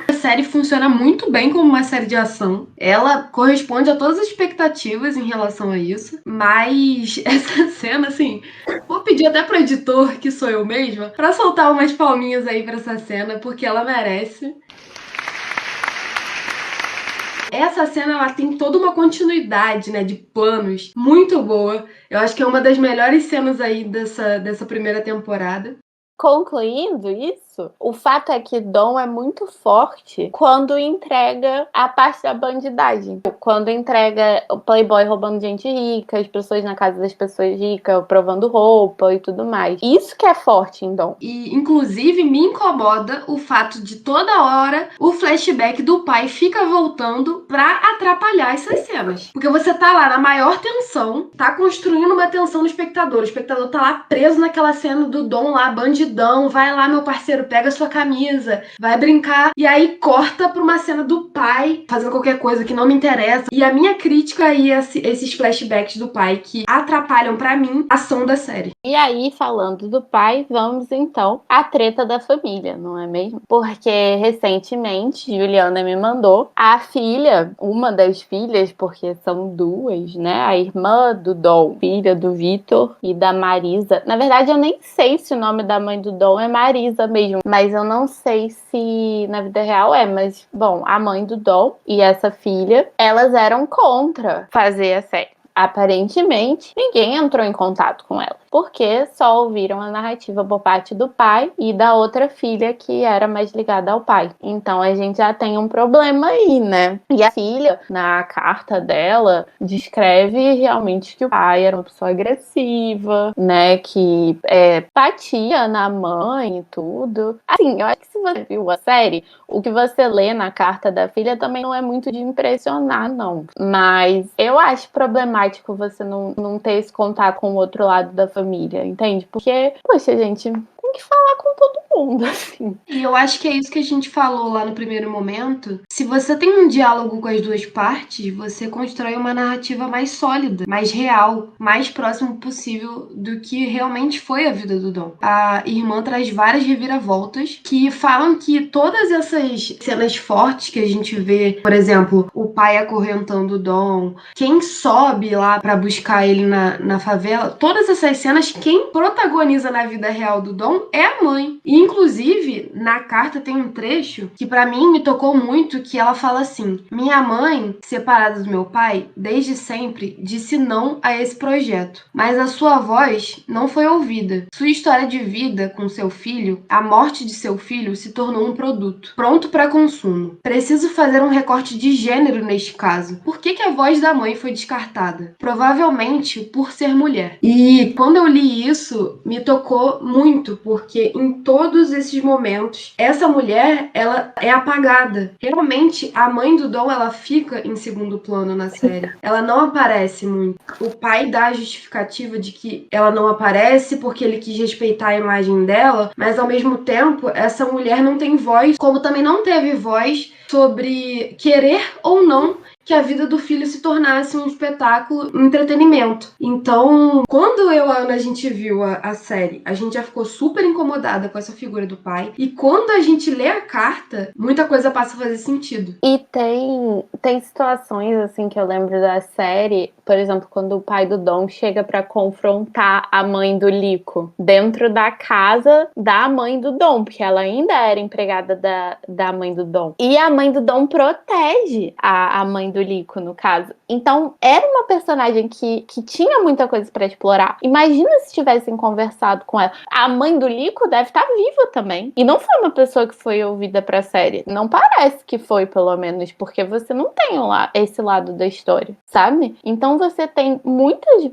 A série funciona muito bem como uma série de ação. Ela corresponde a todas as expectativas em relação a isso. Mas essa cena, assim, vou pedir até pro editor, que sou eu mesma, pra soltar umas palminhas aí pra essa cena, porque ela merece. Essa cena, ela tem toda uma continuidade, né, de planos muito boa. Eu acho que é uma das melhores cenas aí dessa primeira temporada. Concluindo isso, o fato é que Dom é muito forte quando entrega a parte da bandidagem. Quando entrega o playboy roubando gente rica, as pessoas na casa das pessoas ricas, provando roupa e tudo mais. Isso que é forte em Dom. E, inclusive, me incomoda o fato de toda hora o flashback do pai fica voltando pra atrapalhar essas cenas. Porque você tá lá na maior tensão, tá construindo uma tensão no espectador. O espectador tá lá preso naquela cena do Dom lá, bandidão. Vai lá, meu parceiro, pega sua camisa, vai brincar. E aí corta pra uma cena do pai fazendo qualquer coisa que não me interessa. E a minha crítica aí é esses flashbacks do pai que atrapalham pra mim a ação da série. E aí, falando do pai, vamos então à treta da família, não é mesmo? Porque recentemente, Juliana me mandou a filha, uma das filhas, porque são duas, né? A irmã do Dom, filha do Vitor e da Marisa. Na verdade, eu nem sei se o nome da mãe do Dom é Marisa mesmo, mas eu não sei se na vida real é, mas, bom, a mãe do Dom e essa filha, elas eram contra fazer a série. Aparentemente, ninguém entrou em contato com ela, porque só ouviram a narrativa por parte do pai e da outra filha que era mais ligada ao pai. Então a gente já tem um problema aí, né? E a filha, na carta dela, descreve realmente que o pai era uma pessoa agressiva, né? Que batia na mãe e tudo. Assim, eu acho que se você viu a série, o que você lê na carta da filha também não é muito de impressionar, não. Mas eu acho problemático você não ter esse contato com o outro lado da família, entende? Porque, poxa, gente, tem que falar com todo mundo, assim. E eu acho que é isso que a gente falou lá no primeiro momento. Se você tem um diálogo com as duas partes, você constrói uma narrativa mais sólida, mais real, mais próximo possível do que realmente foi a vida do Dom. A irmã traz várias reviravoltas que falam que todas essas cenas fortes que a gente vê, por exemplo, o pai acorrentando o Dom, quem sobe lá pra buscar ele na favela, todas essas cenas, quem protagoniza na vida real do Dom é a mãe. E, inclusive, na carta tem um trecho que pra mim me tocou muito, que ela fala assim: minha mãe, separada do meu pai, desde sempre disse não a esse projeto, mas a sua voz não foi ouvida. Sua história de vida com seu filho, a morte de seu filho, se tornou um produto pronto para consumo. Preciso fazer um recorte de gênero neste caso. Por que a voz da mãe foi descartada? Provavelmente por ser mulher. E quando eu li isso, me tocou muito, porque em todos esses momentos, essa mulher, ela é apagada. Realmente, a mãe do Dom, ela fica em segundo plano na série. Ela não aparece muito. O pai dá a justificativa de que ela não aparece porque ele quis respeitar a imagem dela, mas ao mesmo tempo, essa mulher não tem voz, como também não teve voz sobre querer ou não que a vida do filho se tornasse um espetáculo, um entretenimento. Então, quando eu e a Ana, a gente viu a série, a gente já ficou super incomodada com essa figura do pai. E quando a gente lê a carta, muita coisa passa a fazer sentido. E tem situações, assim, que eu lembro da série, por exemplo, quando o pai do Dom chega pra confrontar a mãe do Lico dentro da casa da mãe do Dom, porque ela ainda era empregada da mãe do Dom. E a mãe do Dom protege a mãe mãe do Lico, no caso. Então, era uma personagem que tinha muita coisa pra explorar. Imagina se tivessem conversado com ela. A mãe do Lico deve estar viva também. E não foi uma pessoa que foi ouvida pra série. Não parece que foi, pelo menos, porque você não tem esse lado da história, sabe? Então você tem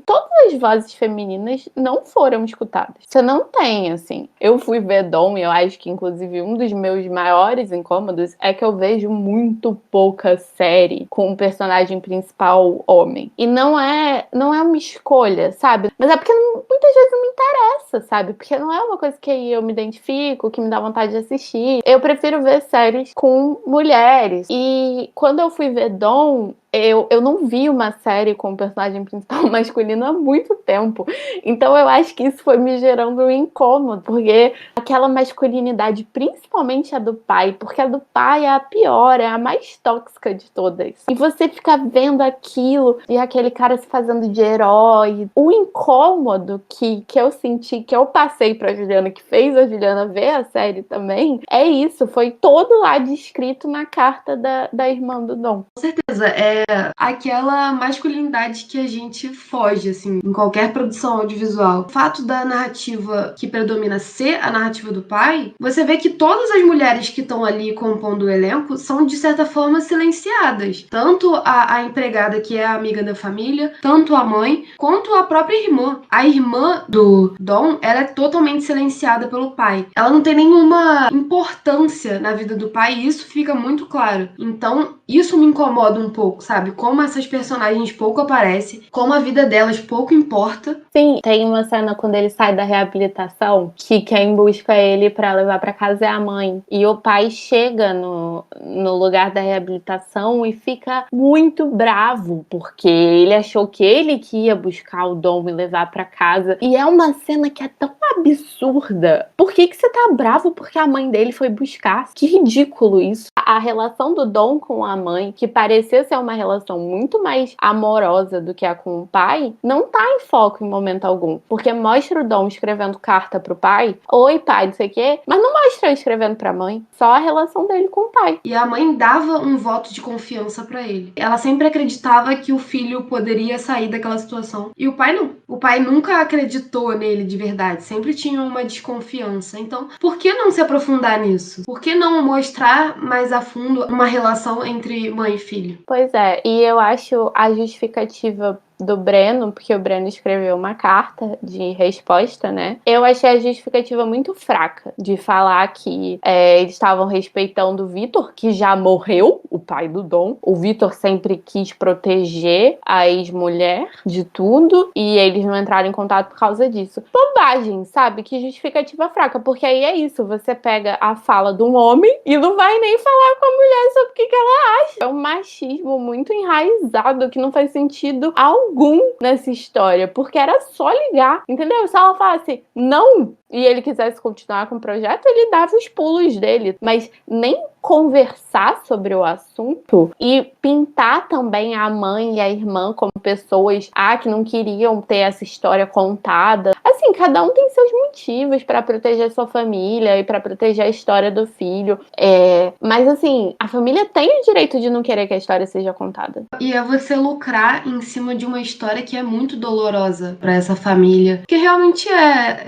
todas as vozes femininas não foram escutadas. Você não tem, assim. Eu fui ver Dom e eu acho que, inclusive, um dos meus maiores incômodos é que eu vejo muito pouca série com um personagem principal homem. E não é uma escolha, sabe? Mas é porque muitas vezes não me interessa, sabe? Porque não é uma coisa que eu me identifico, que me dá vontade de assistir. Eu prefiro ver séries com mulheres. E quando eu fui ver Dom, eu não vi uma série com um personagem principal masculino há muito tempo. Então eu acho que isso foi me gerando um incômodo, porque aquela masculinidade, principalmente a do pai, porque a do pai é a pior, é a mais tóxica de todas. E você fica vendo aquilo e aquele cara se fazendo de herói. O incômodo que eu senti, que eu passei pra Juliana, que fez a Juliana ver a série também, é isso, foi todo lá descrito na carta da irmã do Dom. Com certeza, é aquela masculinidade que a gente foge, assim, em qualquer produção audiovisual. O fato da narrativa que predomina ser a narrativa do pai, você vê que todas as mulheres que estão ali compondo o elenco são, de certa forma, silenciadas. Tanto a empregada, que é a amiga da família, tanto a mãe, quanto a própria irmã. A irmã do Dom, ela é totalmente silenciada pelo pai. Ela não tem nenhuma importância na vida do pai, e isso fica muito claro. Então, isso me incomoda um pouco, sabe? Como essas personagens pouco aparecem, como a vida delas pouco importa. Sim, tem uma cena quando ele sai da reabilitação, que quem busca ele pra levar pra casa é a mãe. E o pai chega no lugar da reabilitação e fica muito bravo, porque ele achou que ele que ia buscar o Dom e levar pra casa. E é uma cena que é tão absurda. Por que você tá bravo porque a mãe dele foi buscar? Que ridículo isso. A relação do Dom com a mãe, que parecia ser uma relação muito mais amorosa do que a com o pai, não tá em foco em momento algum. Porque mostra o Dom escrevendo carta pro pai, oi pai, não sei o quê, mas não mostra ele escrevendo pra mãe. Só a relação dele com o pai. E a mãe dava um voto de confiança pra ele. Ela sempre acreditava que o filho poderia sair daquela situação. E o pai não. O pai nunca acreditou nele de verdade. Sempre tinha uma desconfiança. Então, por que não se aprofundar nisso? Por que não mostrar mais a fundo uma relação entre mãe e filho? Pois é, e eu acho a justificativa do Breno, porque o Breno escreveu uma carta de resposta, né? Eu achei a justificativa muito fraca de falar que eles estavam respeitando o Vitor, que já morreu, o pai do Dom. O Vitor sempre quis proteger a ex-mulher de tudo e eles não entraram em contato por causa disso. Bobagem, sabe? Que justificativa fraca, porque aí é isso, você pega a fala de um homem e não vai nem falar com a mulher sobre o que ela acha. É um machismo muito enraizado que não faz sentido algum nessa história, porque era só ligar, entendeu? Se ela falasse não e ele quisesse continuar com o projeto, ele dava os pulos dele, mas nem conversar sobre o assunto e pintar também a mãe e a irmã como pessoas que não queriam ter essa história contada. Assim, cada um tem seus motivos pra proteger sua família e pra proteger a história do filho. Mas assim, a família tem o direito de não querer que a história seja contada. E é você lucrar em cima de uma história que é muito dolorosa pra essa família. Porque realmente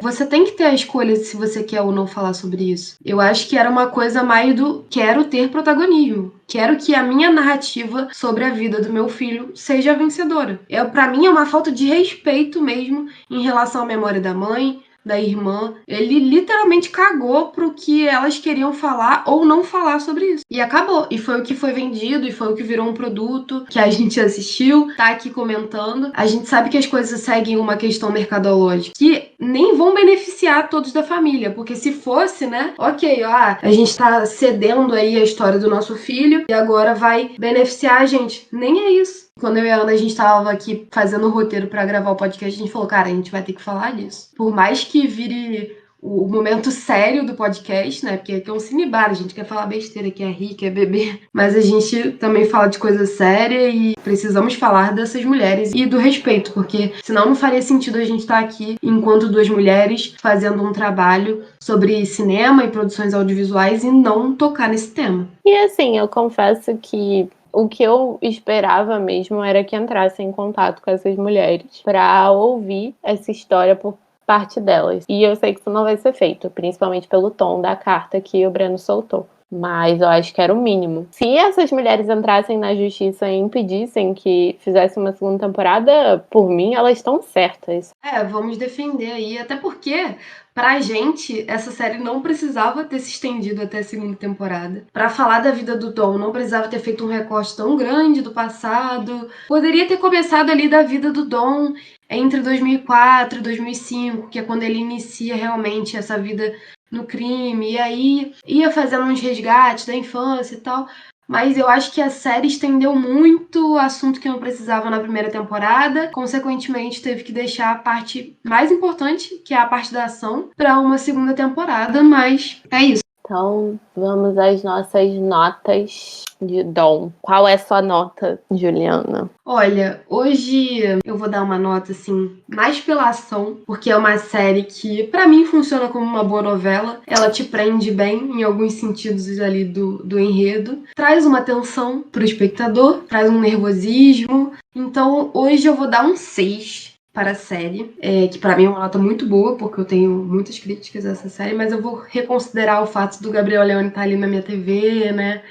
você tem que ter a escolha se você quer ou não falar sobre isso. Eu acho que era uma coisa mais do quero ter protagonismo. Quero que a minha narrativa sobre a vida do meu filho seja vencedora. Pra mim é uma falta de respeito mesmo em relação à memória da mãe, da irmã. Ele literalmente cagou pro que elas queriam falar ou não falar sobre isso. E acabou. E foi o que foi vendido, e foi o que virou um produto que a gente assistiu, tá aqui comentando. A gente sabe que as coisas seguem uma questão mercadológica que nem vão beneficiar todos da família, porque se fosse, né, ok, a gente tá cedendo aí a história do nosso filho e agora vai beneficiar a gente. Nem é isso. Quando eu e a Ana, a gente tava aqui fazendo o roteiro pra gravar o podcast, a gente falou, cara, a gente vai ter que falar disso. Por mais que vire o momento sério do podcast, né? Porque aqui é um cinebar, a gente quer falar besteira, quer rir, quer beber. Mas a gente também fala de coisa séria e precisamos falar dessas mulheres e do respeito, porque senão não faria sentido a gente estar aqui enquanto duas mulheres fazendo um trabalho sobre cinema e produções audiovisuais e não tocar nesse tema. E assim, eu confesso que O que eu esperava mesmo era que entrasse em contato com essas mulheres pra ouvir essa história por parte delas. E eu sei que isso não vai ser feito, principalmente pelo tom da carta que o Breno soltou. Mas eu acho que era o mínimo. Se essas mulheres entrassem na justiça e impedissem que fizesse uma segunda temporada, por mim, elas estão certas. Vamos defender aí, até porque pra gente essa série não precisava ter se estendido até a segunda temporada. Pra falar da vida do Dom, não precisava ter feito um recorte tão grande do passado. Poderia ter começado ali da vida do Dom entre 2004 e 2005, que é quando ele inicia realmente essa vida no crime, e aí ia fazendo uns resgates da infância e tal. Mas eu acho que a série estendeu muito o assunto que não precisava na primeira temporada. Consequentemente, teve que deixar a parte mais importante, que é a parte da ação, para uma segunda temporada. Mas é isso. Então, vamos às nossas notas de Dom. Qual é a sua nota, Juliana? Olha, hoje eu vou dar uma nota, assim, mais pela ação, porque é uma série que, pra mim, funciona como uma boa novela. Ela te prende bem, em alguns sentidos ali do enredo. Traz uma tensão pro espectador, traz um nervosismo. Então, hoje eu vou dar um 6 para a série, que pra mim é uma nota muito boa, porque eu tenho muitas críticas a essa série, mas eu vou reconsiderar o fato do Gabriel Leone estar ali na minha TV, né?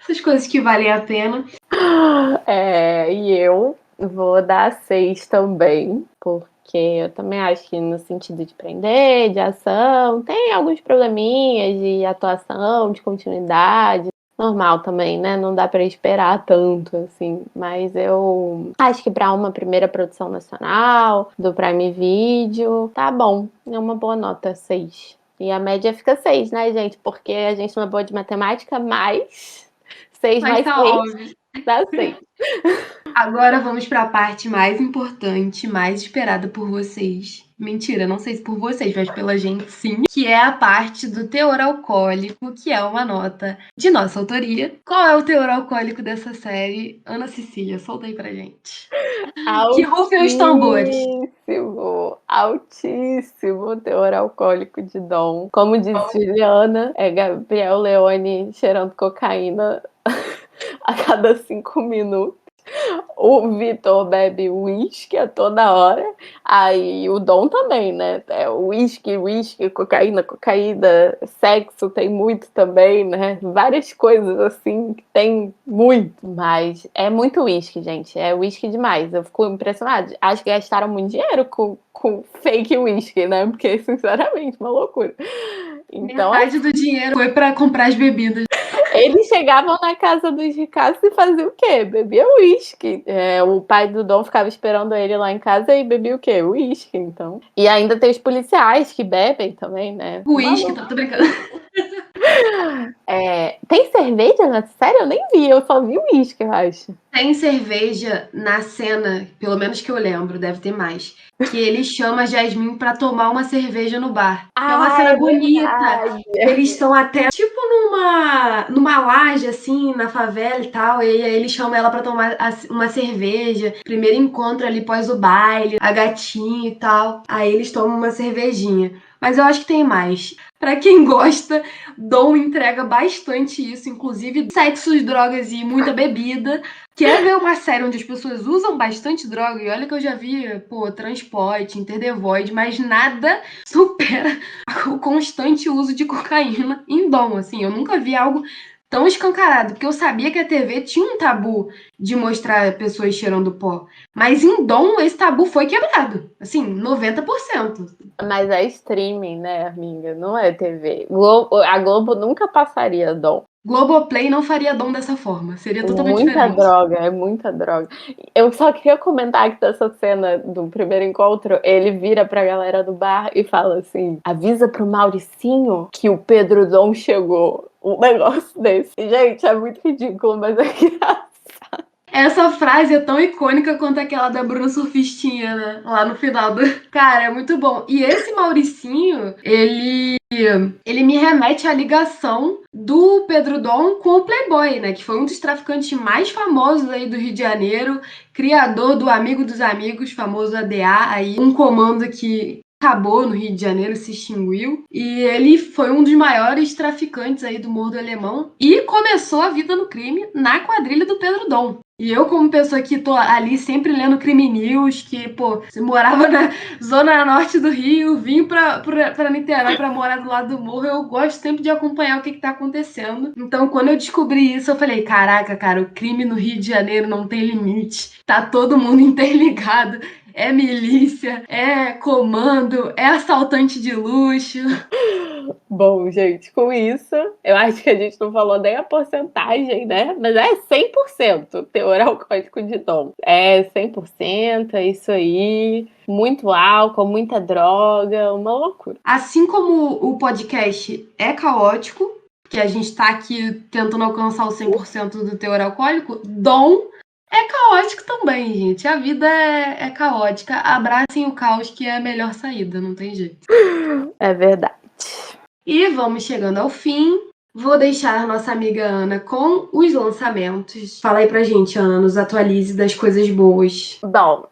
Essas coisas que valem a pena. E eu vou dar 6 também, porque eu também acho que no sentido de prender, de ação, tem alguns probleminhas de atuação, de continuidade. Normal também, né? Não dá pra esperar tanto, assim. Mas eu acho que pra uma primeira produção nacional, do Prime Video, tá bom. É uma boa nota, 6. E a média fica 6, né, gente? Porque a gente não é boa de matemática, mas 6 mais 6 óbvio. dá 6. Agora vamos para a parte mais importante, mais esperada por vocês. Mentira, não sei se por vocês, mas pela gente sim. Que é a parte do teor alcoólico, que é uma nota de nossa autoria. Qual é o teor alcoólico dessa série? Ana Cecília, solta aí pra gente. Que rufem os tambores. Altíssimo teor alcoólico de Dom. Como disse Juliana, é Gabriel Leone cheirando cocaína a cada 5 minutos. O Vitor bebe uísque a toda hora. Aí o Dom também, né? Uísque, cocaína, sexo tem muito também, né? Várias coisas assim que tem muito. Mas é muito uísque, gente. É uísque demais. Eu fico impressionada. Acho que gastaram muito dinheiro com fake uísque, né? Porque, sinceramente, uma loucura. Então, metade do dinheiro foi pra comprar as bebidas. Eles chegavam na casa dos ricaços e faziam o quê? Bebia uísque. O pai do Dom ficava esperando ele lá em casa e bebia o quê? Uísque, então. E ainda tem os policiais que bebem também, né? Uísque, tô brincando. Tem cerveja na série? Eu nem vi, eu só vi uísque, eu acho. Tem cerveja na cena, pelo menos que eu lembro, deve ter mais. Que ele chama a Jasmine pra tomar uma cerveja no bar. É uma cena bonita. Verdade. Eles estão até, tipo, numa laje, assim, na favela e tal. E aí ele chama ela pra tomar uma cerveja. Primeiro encontro ali pós o baile, a gatinha e tal. Aí eles tomam uma cervejinha. Mas eu acho que tem mais. Pra quem gosta, Dom entrega bastante isso, inclusive sexo, drogas e muita bebida. Quer ver uma série onde as pessoas usam bastante droga? E olha que eu já vi, Transporte, Interdevoid, mas nada supera o constante uso de cocaína em Dom, assim. Eu nunca vi algo tão escancarado, porque eu sabia que a TV tinha um tabu de mostrar pessoas cheirando pó. Mas em Dom, esse tabu foi quebrado. Assim, 90%. Mas é streaming, né, amiga? Não é TV. A Globo nunca passaria Dom. Globoplay não faria Dom dessa forma. Seria totalmente Muita diferente. droga, é muita droga. Eu só queria comentar que dessa cena do primeiro encontro, ele vira pra galera do bar e fala assim: avisa pro Mauricinho que o Pedro Dom chegou. Um negócio desse. Gente, é muito ridículo, mas é engraçado. Essa frase é tão icônica quanto aquela da Bruna Surfistinha, né? Lá no final do... Cara, é muito bom. E esse Mauricinho, ele me remete à ligação do Pedro Dom com o Playboy, né? Que foi um dos traficantes mais famosos aí do Rio de Janeiro, criador do Amigo dos Amigos, famoso ADA, aí um comando que acabou no Rio de Janeiro, se extinguiu. E ele foi um dos maiores traficantes aí do Morro do Alemão. E começou a vida no crime na quadrilha do Pedro Dom. E eu, como pessoa que tô ali sempre lendo Crime News, que, pô, você morava na zona norte do Rio, vim pra Niterói pra morar do lado do morro, eu gosto sempre de acompanhar o que tá acontecendo. Então, quando eu descobri isso, eu falei, caraca, cara, o crime no Rio de Janeiro não tem limite. Tá todo mundo interligado. É milícia, é comando, é assaltante de luxo. Bom, gente, com isso, eu acho que a gente não falou nem a porcentagem, né? Mas é 100% teor alcoólico de Dom. É 100%, é isso aí. Muito álcool, muita droga, uma loucura. Assim como o podcast é caótico, que a gente tá aqui tentando alcançar o 100% do teor alcoólico, Dom é caótico também, gente. A vida é caótica. Abracem o caos, que é a melhor saída, não tem jeito. É verdade. E vamos chegando ao fim. Vou deixar a nossa amiga Ana com os lançamentos. Fala aí pra gente, Ana, nos atualize das coisas boas. Bom,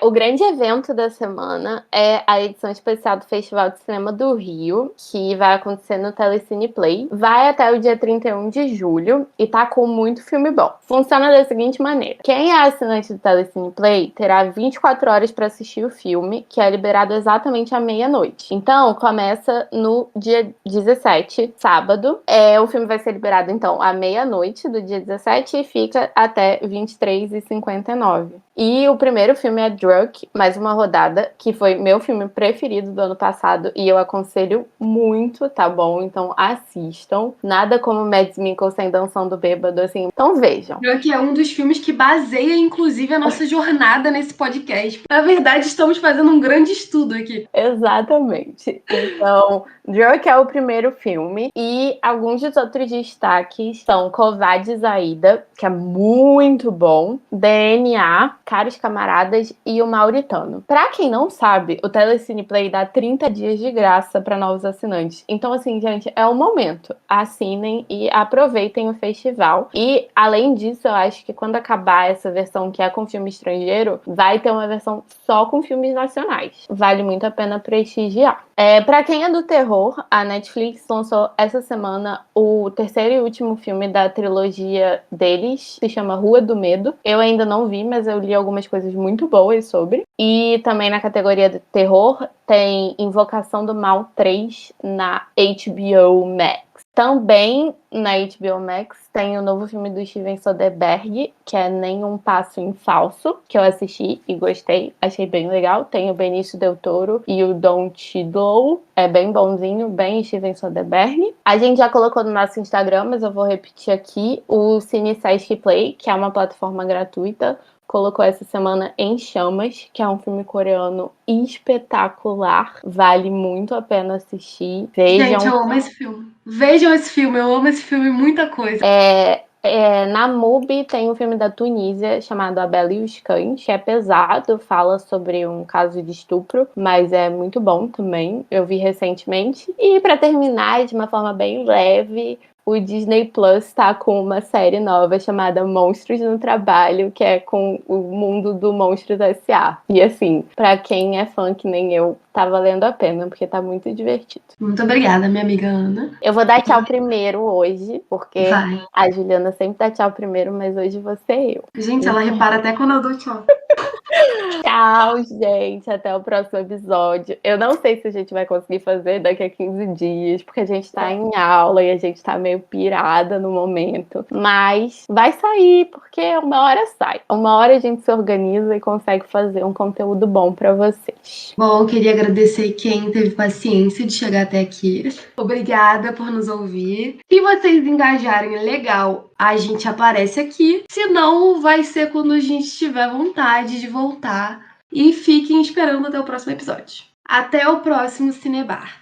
o grande evento da semana é a edição especial do Festival de Cinema do Rio, que vai acontecer no Telecine Play. Vai até o dia 31 de julho e tá com muito filme bom. Funciona da seguinte maneira. Quem é assinante do Telecine Play terá 24 horas para assistir o filme, que é liberado exatamente à meia-noite. Então, começa no dia 17, sábado. O filme vai ser liberado, então, à meia-noite do dia 17 e fica até 23h59. E o primeiro filme é Druk, mais uma rodada, que foi meu filme preferido do ano passado e eu aconselho muito, tá bom? Então assistam. Nada como Mads Mikkelsen dançando bêbado, assim. Então vejam. Druk é um dos filmes que baseia, inclusive, a nossa jornada nesse podcast. Na verdade, estamos fazendo um grande estudo aqui. Exatamente. Então, Druk é o primeiro filme e alguns dos outros destaques são Covardes Aida, que é muito bom, DNA, Caros Camaradas e O Mauritano. Pra quem não sabe, o Telecine Play dá 30 dias de graça para novos assinantes. Então, assim, gente, é o momento. Assinem e aproveitem o festival. E, além disso, eu acho que quando acabar essa versão que é com filme estrangeiro, vai ter uma versão só com filmes nacionais. Vale muito a pena prestigiar. Pra quem é do terror, a Netflix lançou essa semana o terceiro e último filme da trilogia deles, se chama Rua do Medo. Eu ainda não vi, mas eu li algumas coisas muito boas sobre. E também na categoria de terror tem Invocação do Mal 3 na HBO Max. Também na HBO Max tem o novo filme do Steven Soderbergh, que é Nenhum Passo em Falso, que eu assisti e gostei, achei bem legal. Tem o Benício Del Toro e o Don Cheadle, é bem bonzinho, bem Steven Soderbergh. A gente já colocou no nosso Instagram, mas eu vou repetir aqui, o Cine Sesc Play, que é uma plataforma gratuita, colocou essa semana Em Chamas, que é um filme coreano espetacular. Vale muito a pena assistir. Vejam. Gente, eu amo esse filme. Vejam esse filme, eu amo esse filme, muita coisa. Na MUBI tem um filme da Tunísia chamado A Bela e os Cães, que é pesado, fala sobre um caso de estupro, mas é muito bom também. Eu vi recentemente. E para terminar, de uma forma bem leve, o Disney Plus tá com uma série nova chamada Monstros no Trabalho, que é com o mundo do Monstros S.A. E assim, pra quem é fã que nem eu, tá valendo a pena, porque tá muito divertido. Muito obrigada, minha amiga Ana. Eu vou dar tchau primeiro hoje, porque Vai. a Juliana sempre dá tchau primeiro, mas hoje vou ser eu. Gente, ela repara até quando eu dou tchau. Tchau, gente. Até o próximo episódio. Eu não sei se a gente vai conseguir fazer daqui a 15 dias, porque a gente tá em aula e a gente tá meio pirada no momento. Mas vai sair, porque uma hora sai. Uma hora a gente se organiza e consegue fazer um conteúdo bom pra vocês. Bom, queria agradecer quem teve paciência de chegar até aqui. Obrigada por nos ouvir. Se vocês engajarem, legal, a gente aparece aqui. Se não, vai ser quando a gente tiver vontade de voltar. E fiquem esperando até o próximo episódio. Até o próximo Cinebar.